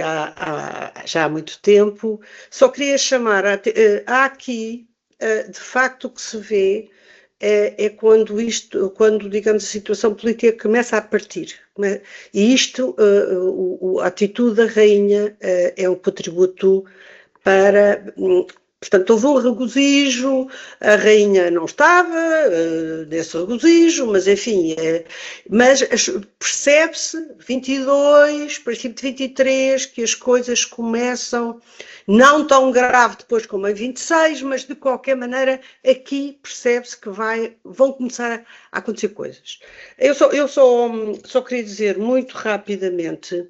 já há muito tempo. Só queria chamar há aqui, de facto, o que se vê é quando, digamos, a situação política começa a partir. E isto, a atitude da rainha é um contributo para... Portanto, houve um regozijo, a rainha não estava nesse regozijo, mas enfim, mas percebe-se, 22, princípio de 23, que as coisas começam, não tão grave depois como em 26, mas de qualquer maneira aqui percebe-se que vão começar a acontecer coisas. Eu só queria dizer muito rapidamente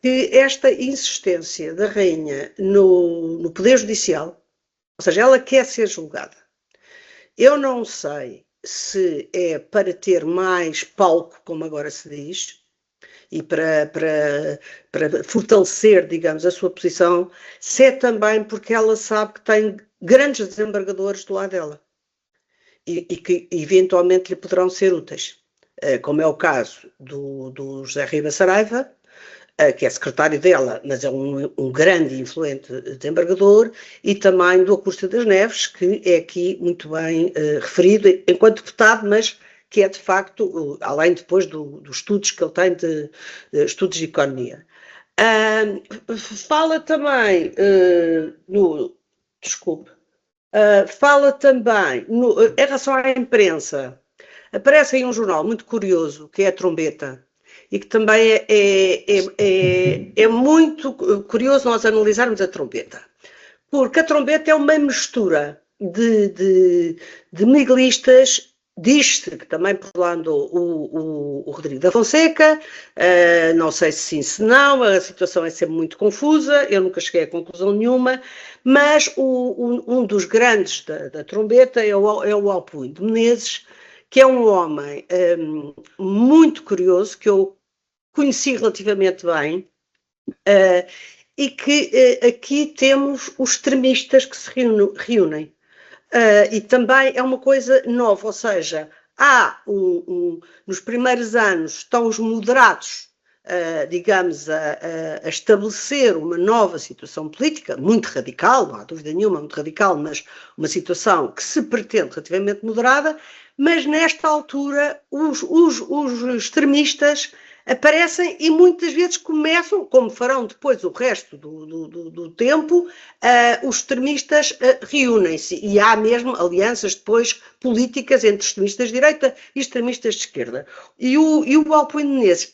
que esta insistência da rainha no Poder Judicial, ou seja, ela quer ser julgada. Eu não sei se é para ter mais palco, como agora se diz, e para fortalecer, digamos, a sua posição, se é também porque ela sabe que tem grandes desembargadores do lado dela e que eventualmente lhe poderão ser úteis, como é o caso do José Ribas Saraiva, que é secretário dela, mas é um grande e influente desembargador, e também do Augusto das Neves, que é aqui muito bem referido enquanto deputado, mas que é de facto, além depois dos estudos que ele tem de estudos de economia. Fala também fala também em relação à imprensa. Aparece aí um jornal muito curioso, que é a Trombeta, e que também é muito curioso nós analisarmos a Trombeta, porque a Trombeta é uma mistura de miguelistas. Diz-se que também por lá andou o Rodrigo da Fonseca, não sei se sim, se não, a situação é sempre muito confusa, eu nunca cheguei a conclusão nenhuma, mas um dos grandes da Trombeta é o Alpuin de Menezes, que é um homem muito curioso, que eu conheci relativamente bem, e que aqui temos os extremistas que se reúnem. E também é uma coisa nova, ou seja, há nos primeiros anos estão os moderados, digamos, a estabelecer uma nova situação política, muito radical, não há dúvida nenhuma, muito radical, mas uma situação que se pretende relativamente moderada, mas nesta altura os extremistas aparecem e muitas vezes começam, como farão depois o resto do tempo, os extremistas reúnem-se e há mesmo alianças depois políticas entre extremistas de direita e extremistas de esquerda. E o Alpuin Menezes,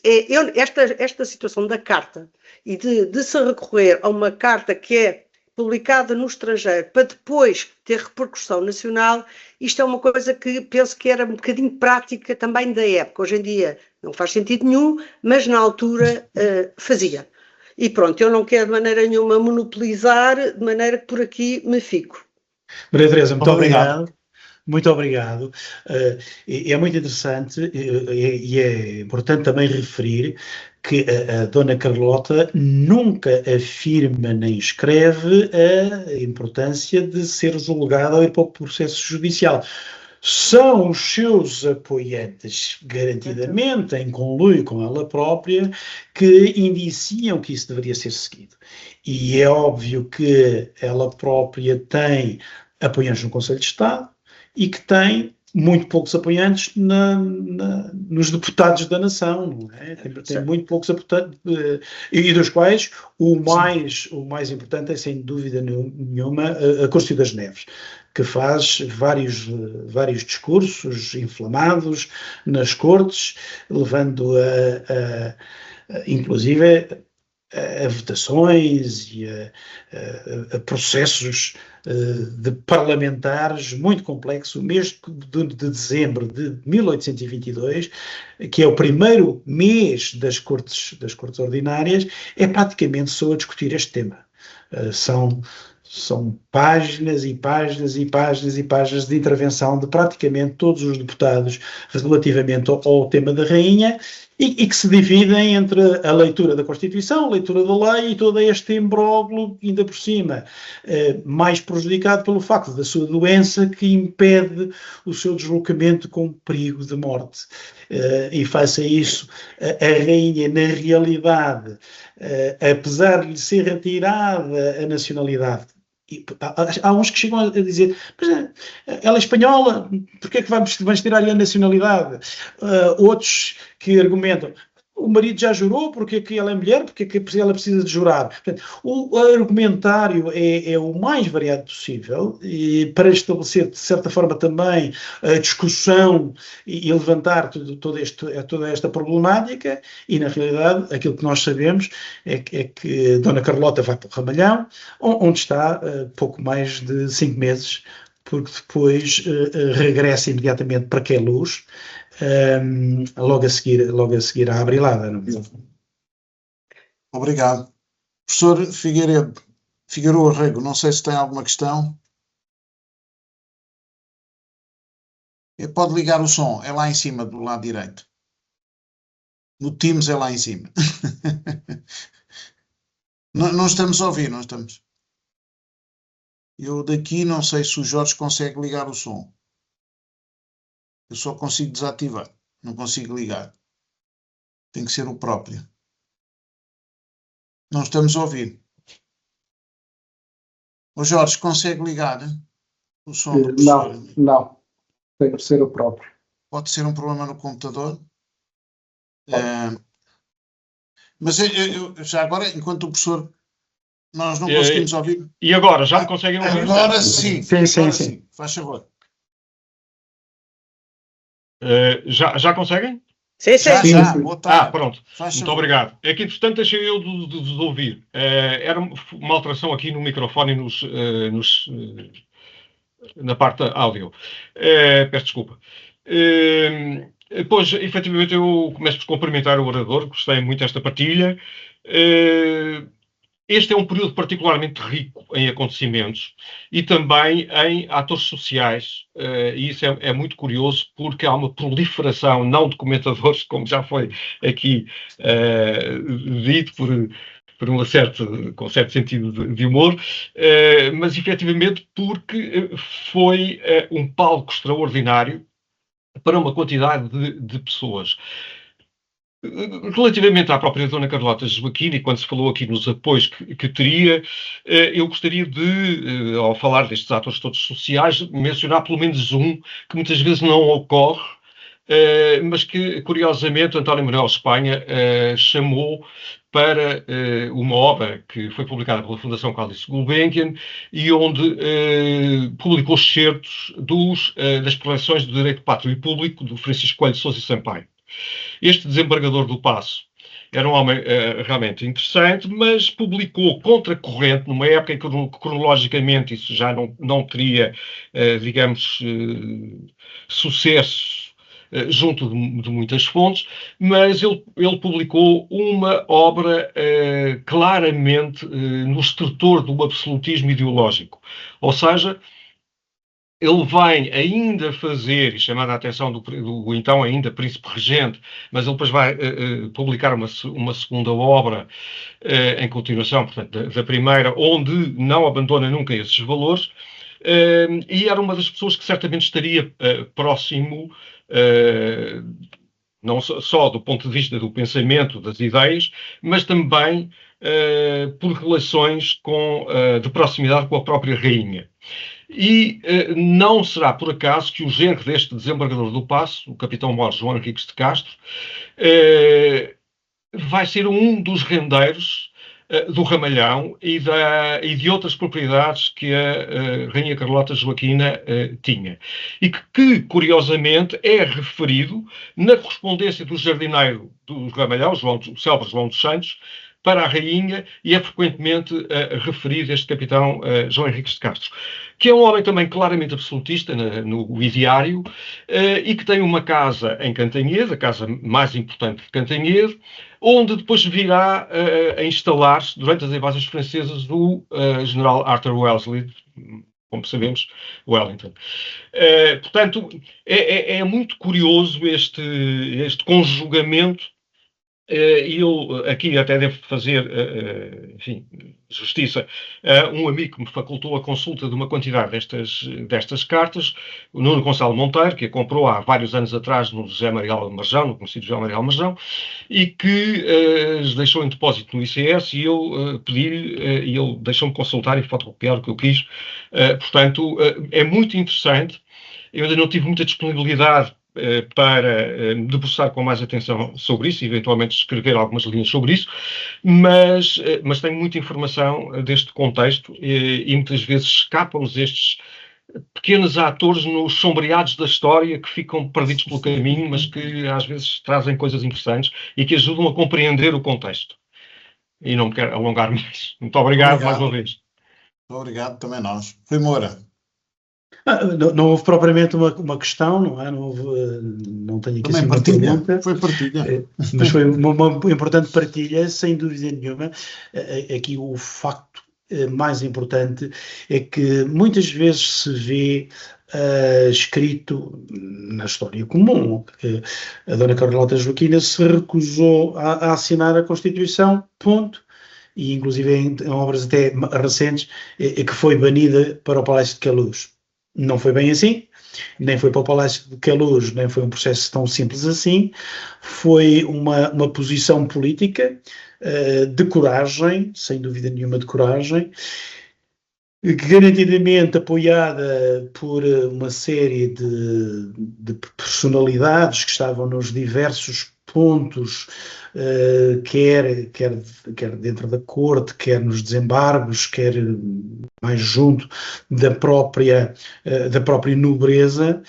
esta situação da carta e de se recorrer a uma carta que é publicada no estrangeiro para depois ter repercussão nacional, isto é uma coisa que penso que era um bocadinho prática também da época. Hoje em dia não faz sentido nenhum, mas na altura fazia. E pronto, eu não quero de maneira nenhuma monopolizar, de maneira que por aqui me fico. Maria Teresa, muito obrigado. Muito obrigado. É muito interessante e é importante também referir que a Dona Carlota nunca afirma nem escreve a importância de ser julgada ao ir para o processo judicial. São os seus apoiantes, garantidamente, em conluio com ela própria, que indiciam que isso deveria ser seguido. E é óbvio que ela própria tem apoiantes no Conselho de Estado e que tem muito poucos apoiantes nos deputados da nação, não é? Tem muito poucos apoiantes, e dos quais o mais importante é, sem dúvida nenhuma, a Cúrcio das Neves, que faz vários discursos inflamados nas cortes, levando inclusive a votações e a processos de parlamentares muito complexos. O mês de dezembro de 1822, que é o primeiro mês das cortes ordinárias, é praticamente só a discutir este tema. São páginas e páginas e páginas e páginas de intervenção de praticamente todos os deputados relativamente ao tema da rainha, e que se dividem entre a leitura da Constituição, a leitura da lei e todo este imbróglio, ainda por cima, mais prejudicado pelo facto da sua doença, que impede o seu deslocamento com perigo de morte. E face a isso, a rainha, na realidade, apesar de lhe ser retirada a nacionalidade, há uns que chegam a dizer, mas ela é espanhola, porquê é que vamos tirar-lhe a nacionalidade? Outros que argumentam, o marido já jurou, porque é que ela é mulher, porque é que ela precisa de jurar? Portanto, o argumentário é o mais variado possível, e para estabelecer, de certa forma, também a discussão e levantar toda esta problemática, e na realidade aquilo que nós sabemos é que Dona Carlota vai para o Ramalhão, onde está pouco mais de 5 meses, porque depois regressa imediatamente para Queluz, logo a seguir à Abrilada. Não é? Obrigado. Professor Figueiredo Rego, não sei se tem alguma questão. Pode ligar o som, é lá em cima, do lado direito. No Teams é lá em cima. Não estamos a ouvir, não estamos. Eu daqui não sei se o Jorge consegue ligar o som. Eu só consigo desativar, não consigo ligar. Tem que ser o próprio. Não estamos a ouvir. O Jorge, consegue ligar o som do professor? Não. Tem que ser o próprio. Pode ser um problema no computador. Mas eu, já agora, enquanto o professor... Nós não conseguimos ouvir. E agora? Já me conseguem ouvir? Agora sim. Sim. Faz favor. Já conseguem? Sim. Já. Boa tarde. Pronto. Muito obrigado. É que, entretanto, deixei eu de vos ouvir. Era uma alteração aqui no microfone e na parte áudio. Peço desculpa. Pois, efetivamente, eu começo por cumprimentar o orador. Gostei muito desta partilha. Este é um período particularmente rico em acontecimentos e também em atores sociais, e isso é muito curioso porque há uma proliferação, não de comentadores, como já foi aqui dito com certo sentido de humor, mas efetivamente porque foi um palco extraordinário para uma quantidade de pessoas. Relativamente à própria Dona Carlota Joaquina, e quando se falou aqui nos apoios que teria, eu gostaria de, ao falar destes atores todos sociais, mencionar pelo menos um que muitas vezes não ocorre, mas que, curiosamente, António Manuel Espanha chamou para uma obra que foi publicada pela Fundação Cálice Gulbenkian e onde publicou excertos das coleções do Direito Pátrio e Público do Francisco Coelho de Sousa e Sampaio. Este desembargador do Paço era um homem realmente interessante, mas publicou contracorrente numa época em que cronologicamente isso já não teria, digamos, sucesso junto de muitas fontes, mas ele publicou uma obra claramente no estertor do absolutismo ideológico. Ou seja, ele vai ainda fazer, e chamar a atenção do então ainda Príncipe Regente, mas ele depois vai publicar uma segunda obra em continuação, portanto, da primeira, onde não abandona nunca esses valores, e era uma das pessoas que certamente estaria próximo, não só do ponto de vista do pensamento, das ideias, mas também por relações de proximidade com a própria rainha. E não será por acaso que o genro deste desembargador do Paço, o capitão-mor João Henriques de Castro, vai ser um dos rendeiros do Ramalhão e de outras propriedades que a Rainha Carlota Joaquina tinha. E que, curiosamente, é referido na correspondência do jardineiro do Ramalhão, o célebre João dos Santos, para a rainha, e é frequentemente referido este capitão João Henriques de Castro, que é um homem também claramente absolutista no ideário, e que tem uma casa em Cantanhede, a casa mais importante de Cantanhede, onde depois virá a instalar-se, durante as invasões francesas, o general Arthur Wellesley, como sabemos, Wellington. Portanto, é muito curioso este conjugamento. E eu aqui até devo fazer, enfim, justiça a um amigo que me facultou a consulta de uma quantidade destas cartas, o Nuno Gonçalo Monteiro, que a comprou há vários anos atrás no José Maria Marjão, no conhecido José Maria Marjão, e que as deixou em depósito no ICS, e eu pedi-lhe, e ele deixou-me consultar e fotocopiar o que eu quis. Portanto, é muito interessante. Eu ainda não tive muita disponibilidade para me debruçar com mais atenção sobre isso e eventualmente escrever algumas linhas sobre isso, mas tenho muita informação deste contexto e muitas vezes escapam-nos estes pequenos atores nos sombreados da história que ficam perdidos pelo caminho, mas que às vezes trazem coisas interessantes e que ajudam a compreender o contexto. E não me quero alongar mais. Muito obrigado mais uma vez. Obrigado também nós. Rui Moura. Não houve propriamente uma questão, não é? Não tenho aqui assim uma pergunta. Foi partilha. Mas foi uma importante partilha, sem dúvida nenhuma. Aqui o facto mais importante é que muitas vezes se vê escrito na história comum que a Dona Carlota Joaquina se recusou a assinar a Constituição, ponto. E inclusive em obras até recentes, que foi banida para o Palácio de Queluz. Não foi bem assim, nem foi para o Palácio de Queluz, nem foi um processo tão simples assim. Foi uma posição política de coragem, sem dúvida nenhuma de coragem, garantidamente apoiada por uma série de personalidades que estavam nos diversos pontos, quer dentro da corte, quer nos desembargos, quer mais junto da própria nobreza,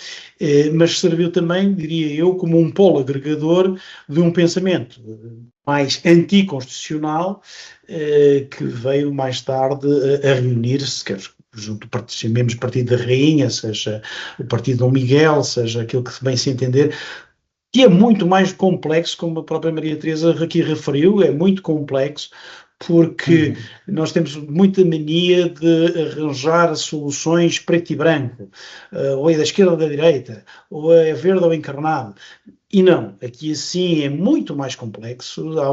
mas serviu também, diria eu, como um polo agregador de um pensamento mais anticonstitucional, que veio mais tarde a reunir-se, quer junto do mesmo partido da Rainha, seja o partido de Dom Miguel, seja aquilo que bem se entender, que é muito mais complexo, como a própria Maria Teresa aqui referiu, é muito complexo, porque nós temos muita mania de arranjar soluções preto e branco, ou é da esquerda ou da direita, ou é verde ou encarnado. E não, aqui assim é muito mais complexo, há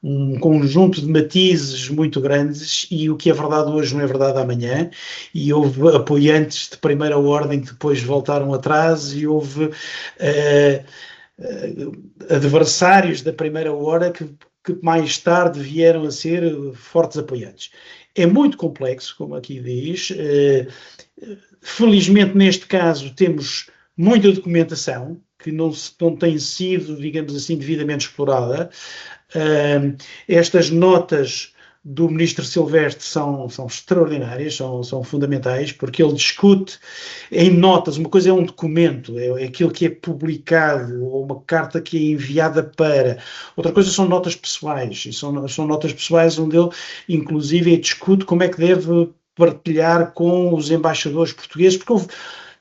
um conjunto de matizes muito grandes, e o que é verdade hoje não é verdade amanhã, e houve apoiantes de primeira ordem que depois voltaram atrás, e houve adversários da primeira hora que mais tarde vieram a ser fortes apoiantes. É muito complexo, como aqui diz. Felizmente, neste caso, temos muita documentação que não tem sido, digamos assim, devidamente explorada. Estas notas do ministro Silvestre são extraordinárias, são fundamentais, porque ele discute em notas. Uma coisa é um documento, é aquilo que é publicado, ou uma carta que é enviada para. Outra coisa são notas pessoais, e são notas pessoais onde ele, inclusive, discute como é que deve partilhar com os embaixadores portugueses, porque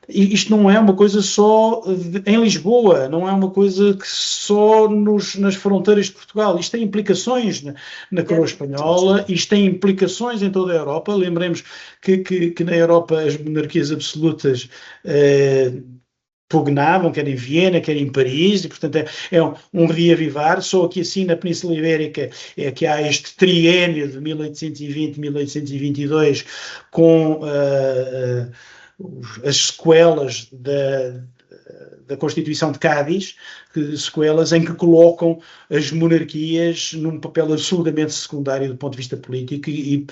isto não é uma coisa só em Lisboa, não é uma coisa que só nas fronteiras de Portugal. Isto tem implicações na coroa espanhola, isto tem implicações em toda a Europa. Lembremos que na Europa as monarquias absolutas pugnavam, quer em Viena, quer em Paris, e portanto é um reavivar. Só que assim na Península Ibérica é que há este triênio de 1820-1822 com as sequelas da Constituição de Cádiz, sequelas em que colocam as monarquias num papel absolutamente secundário do ponto de vista político, e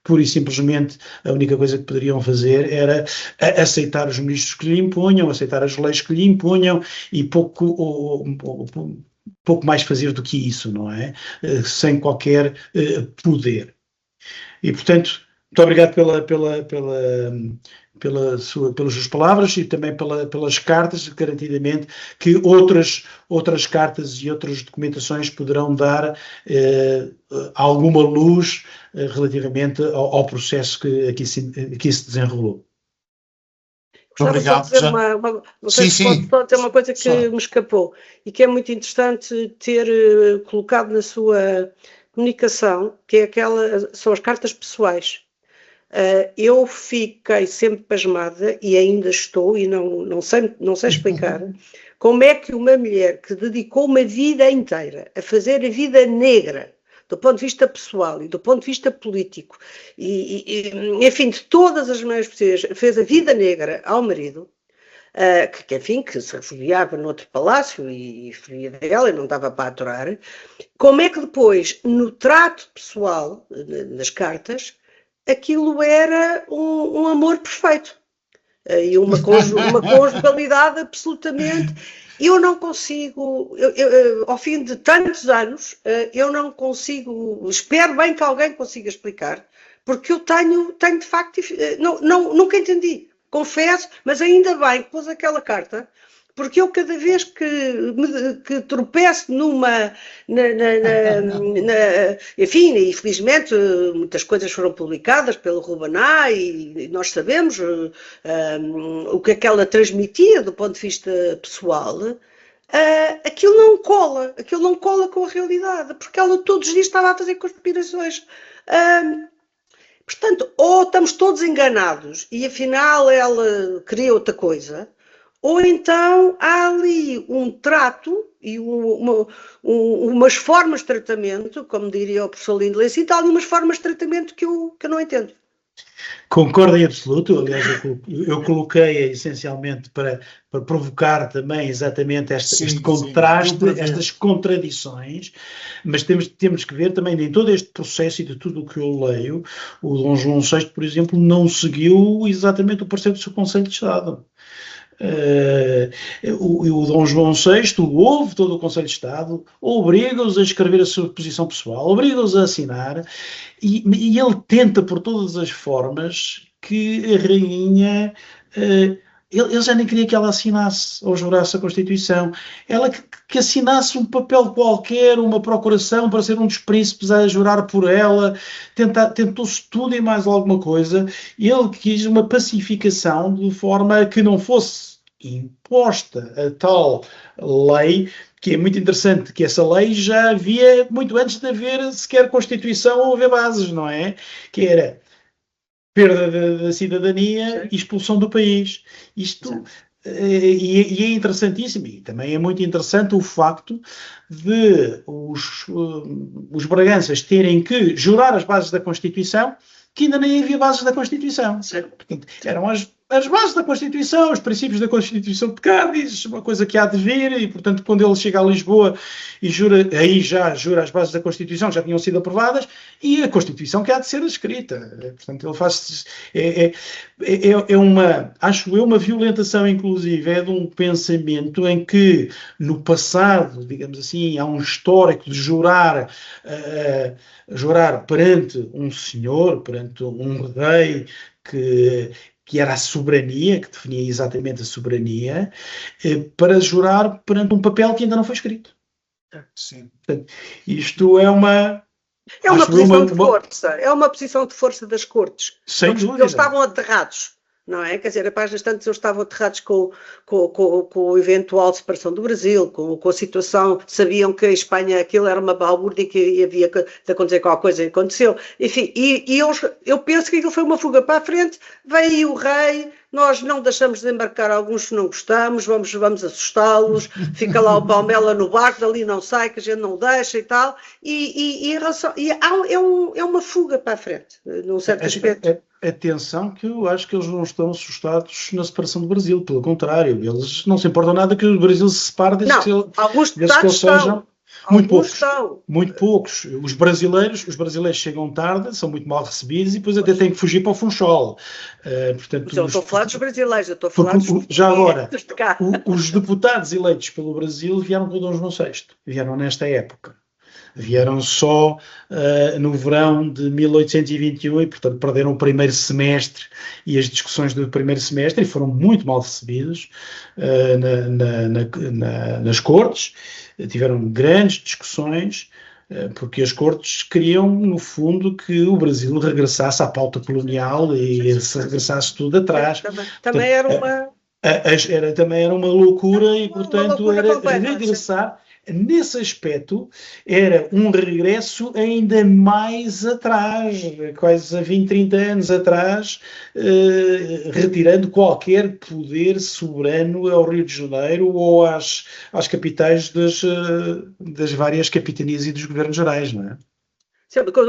pura e simplesmente a única coisa que poderiam fazer era aceitar os ministros que lhe impunham, aceitar as leis que lhe impunham, e pouco pouco mais fazer do que isso, não é? Sem qualquer poder. E, portanto, muito obrigado pelas suas palavras e também pelas cartas, garantidamente que outras cartas e outras documentações poderão dar alguma luz relativamente ao processo que aqui se desenrolou. Obrigado. Não sei se pode só ter uma coisa que me escapou e que é muito interessante ter colocado na sua comunicação, que é são as cartas pessoais. Eu fiquei sempre pasmada e ainda estou e não sei explicar como é que uma mulher que dedicou uma vida inteira a fazer a vida negra do ponto de vista pessoal e do ponto de vista político enfim, de todas as maneiras possíveis, fez a vida negra ao marido, que se refugiava noutro palácio e fugia dela e não dava para aturar, como é que depois, no trato pessoal, nas cartas, aquilo era um amor perfeito e uma conjugalidade absolutamente. Eu não consigo, ao fim de tantos anos, eu não consigo, espero bem que alguém consiga explicar, porque eu tenho de facto, nunca entendi, confesso, mas ainda bem que pôs aquela carta, porque eu cada vez que tropeço enfim, infelizmente muitas coisas foram publicadas pelo Rubaná e nós sabemos o que ela transmitia do ponto de vista pessoal, aquilo não cola com a realidade, porque ela todos os dias estava a fazer conspirações. Portanto, ou estamos todos enganados e afinal ela queria outra coisa, ou então há ali um trato e umas formas de tratamento, como diria o professor Lindley, e há ali umas formas de tratamento que eu não entendo. Concordo em absoluto. Aliás, eu coloquei essencialmente para provocar também exatamente este contraste, estas contradições, mas temos que ver também em todo este processo e de tudo o que eu leio, o Dom João VI, por exemplo, não seguiu exatamente o parecer do seu Conselho de Estado. O Dom João VI ouve todo o Conselho de Estado, obriga-os a escrever a sua posição pessoal, obriga-os a assinar e ele tenta por todas as formas que a rainha ele já nem queria que ela assinasse ou jurasse a Constituição, ela que assinasse um papel qualquer, uma procuração para ser um dos príncipes a jurar por ela, tentou-se tudo e mais alguma coisa. Ele quis uma pacificação de forma que não fosse imposta a tal lei, que é muito interessante, que essa lei já havia muito antes de haver sequer Constituição ou haver bases, não é? Que era perda da cidadania e expulsão do país. Isto e é interessantíssimo, e também é muito interessante o facto de os Braganças terem que jurar as bases da Constituição, que ainda nem havia bases da Constituição. Portanto, eram as bases da Constituição, os princípios da Constituição de Cádiz, uma coisa que há de vir, e portanto quando ele chega a Lisboa e jura as bases da Constituição, já tinham sido aprovadas, e a Constituição que há de ser escrita. Portanto, ele faz... acho eu, uma violentação, inclusive, de um pensamento em que, no passado, digamos assim, há um histórico de jurar perante um senhor, perante um rei que era a soberania, que definia exatamente a soberania, para jurar perante um papel que ainda não foi escrito. Sim. Portanto, isto é uma... É uma posição de força, é uma posição de força das cortes. Sem dúvida. Eles estavam aterrados, não é? Quer dizer, a páginas tantas eles estavam aterrados com a eventual separação do Brasil, com a situação, sabiam que a Espanha, aquilo era uma balbúrdia e que havia de acontecer qualquer coisa e aconteceu. Enfim, eu penso que aquilo foi uma fuga para a frente, veio aí o rei, nós não deixamos de embarcar alguns que não gostamos, vamos assustá-los, fica lá o Palmela no barco, dali não sai, que a gente não deixa e tal, é uma fuga para a frente, num certo aspecto. Atenção que eu acho que eles não estão assustados na separação do Brasil, pelo contrário, eles não se importam nada que o Brasil se separe desde que eles sejam... Muito Alguns poucos. estão. Muito poucos. Os brasileiros chegam tarde, são muito mal recebidos e depois até têm que fugir para o Funchal. Portanto, Mas eu não estou a falar dos brasileiros, eu estou a falar porque, dos já agora, portugueses de cá. os deputados eleitos pelo Brasil vieram com o Dom João VI. Vieram nesta época. Vieram só no verão de 1821 e, portanto, perderam o primeiro semestre e as discussões do primeiro semestre e foram muito mal recebidos nas cortes. Tiveram grandes discussões porque as cortes queriam, no fundo, que o Brasil regressasse à pauta colonial e se regressasse tudo atrás. Também era uma... Também era uma loucura e, portanto, loucura era completa, regressar. Nesse aspecto, era um regresso ainda mais atrás, quase 20, 30 anos atrás, retirando qualquer poder soberano ao Rio de Janeiro ou às capitais das várias capitanias e dos governos gerais, não é?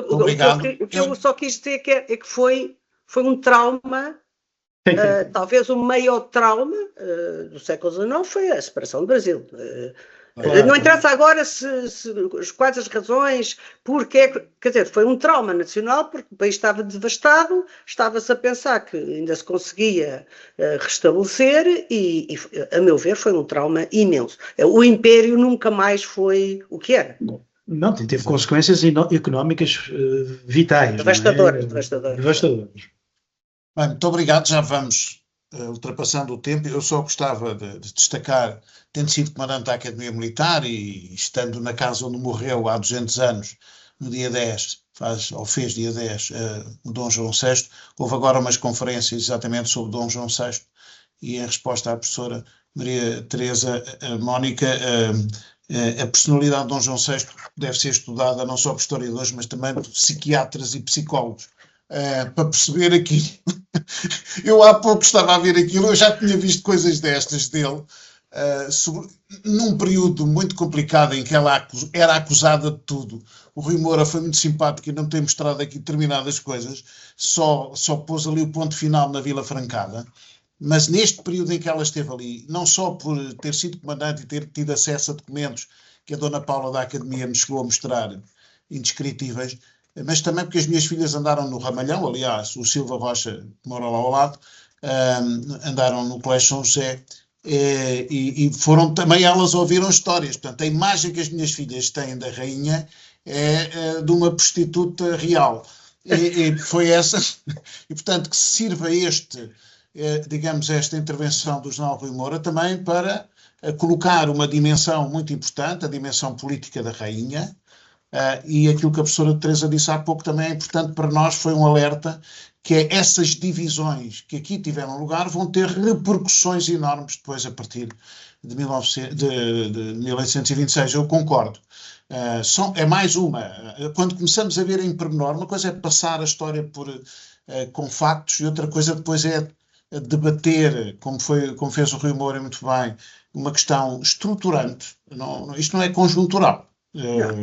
Obrigado. O que eu só quis dizer é que foi um trauma. Talvez o maior trauma do século XIX foi a separação do Brasil. Claro. Não interessa agora quais as razões, porque, quer dizer, foi um trauma nacional, porque o país estava devastado, estava-se a pensar que ainda se conseguia restabelecer e, a meu ver, foi um trauma imenso. O Império nunca mais foi o que era. Não, teve consequências económicas vitais. Devastadoras. Bem, muito obrigado, já vamos ultrapassando o tempo. Eu só gostava de destacar, tendo sido comandante da Academia Militar e estando na casa onde morreu há 200 anos, no dia 10, fez dia 10, o Dom João VI, houve agora umas conferências exatamente sobre Dom João VI e em resposta à professora Maria Teresa Mónica, a personalidade de Dom João VI deve ser estudada não só por historiadores, mas também por psiquiatras e psicólogos. Para perceber aquilo. Eu há pouco estava a ver aquilo, eu já tinha visto coisas destas dele, num período muito complicado em que ela era acusada de tudo. O Rui Moura foi muito simpático e não tem mostrado aqui determinadas coisas, só pôs ali o ponto final na Vila Francada, mas neste período em que ela esteve ali, não só por ter sido comandante e ter tido acesso a documentos que a Dona Paula da Academia me chegou a mostrar, indescritíveis, mas também porque as minhas filhas andaram no Ramalhão, aliás, o Silva Rocha, que mora lá ao lado, andaram no Colégio São José, e foram também elas ouviram histórias. Portanto, a imagem que as minhas filhas têm da rainha é de uma prostituta real. E foi essa. E, portanto, que se sirva digamos, esta intervenção do general Rui Moura também para colocar uma dimensão muito importante, a dimensão política da rainha. E aquilo que a professora Teresa disse há pouco também é importante para nós, foi um alerta, que é essas divisões que aqui tiveram lugar vão ter repercussões enormes depois a partir de 1826, eu concordo. É mais uma. Quando começamos a ver em pormenor, uma coisa é passar a história com factos e outra coisa depois é debater, como fez o Rui Moura muito bem, uma questão estruturante. Isto não é conjuntural.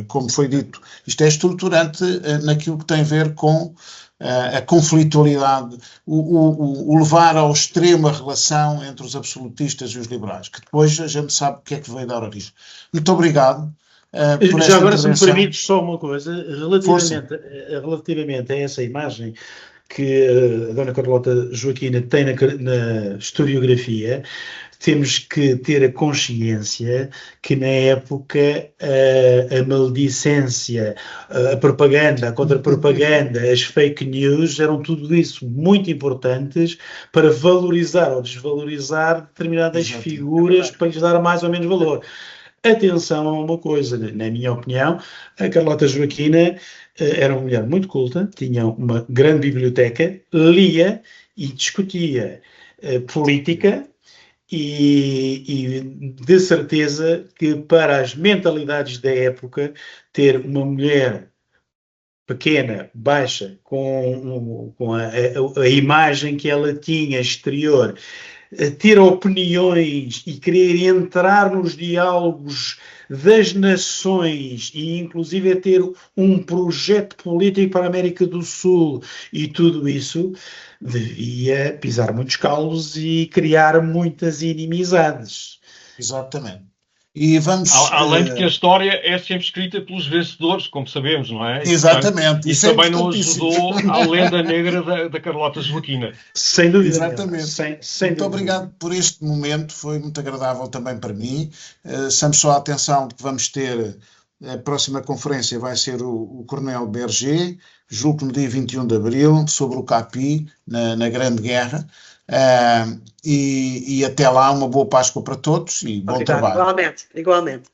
Como foi dito, isto é estruturante naquilo que tem a ver com a conflitualidade, o levar ao extremo a relação entre os absolutistas e os liberais, que depois a gente sabe o que é que veio dar origem. Muito obrigado por esta Já agora, intervenção. se me permites só uma coisa, relativamente a essa imagem que a Dona Carlota Joaquina tem na historiografia, temos que ter a consciência que na época a maledicência, a propaganda, a contra-propaganda, as fake news eram tudo isso muito importantes para valorizar ou desvalorizar determinadas figuras para lhes dar mais ou menos valor. Atenção a uma coisa, na minha opinião, a Carlota Joaquina era uma mulher muito culta, tinha uma grande biblioteca, lia e discutia política e de certeza que para as mentalidades da época ter uma mulher pequena, baixa, com a imagem que ela tinha exterior, ter opiniões e querer entrar nos diálogos das nações e inclusive a ter um projeto político para a América do Sul e tudo isso, devia pisar muitos calos e criar muitas inimizades. Exatamente. E vamos... Além de que a história é sempre escrita pelos vencedores, como sabemos, não é? Exatamente. Isso também não ajudou à lenda negra da Carlota Joaquina. Sem dúvida. Exatamente. Sem muito dúvida. Obrigado por este momento, foi muito agradável também para mim. Estamos só a atenção de que vamos ter, a próxima conferência vai ser o Coronel Berger, julgo que no dia 21 de Abril, sobre o Capi, na Grande Guerra. E até lá uma boa Páscoa para todos e bom trabalho. Igualmente.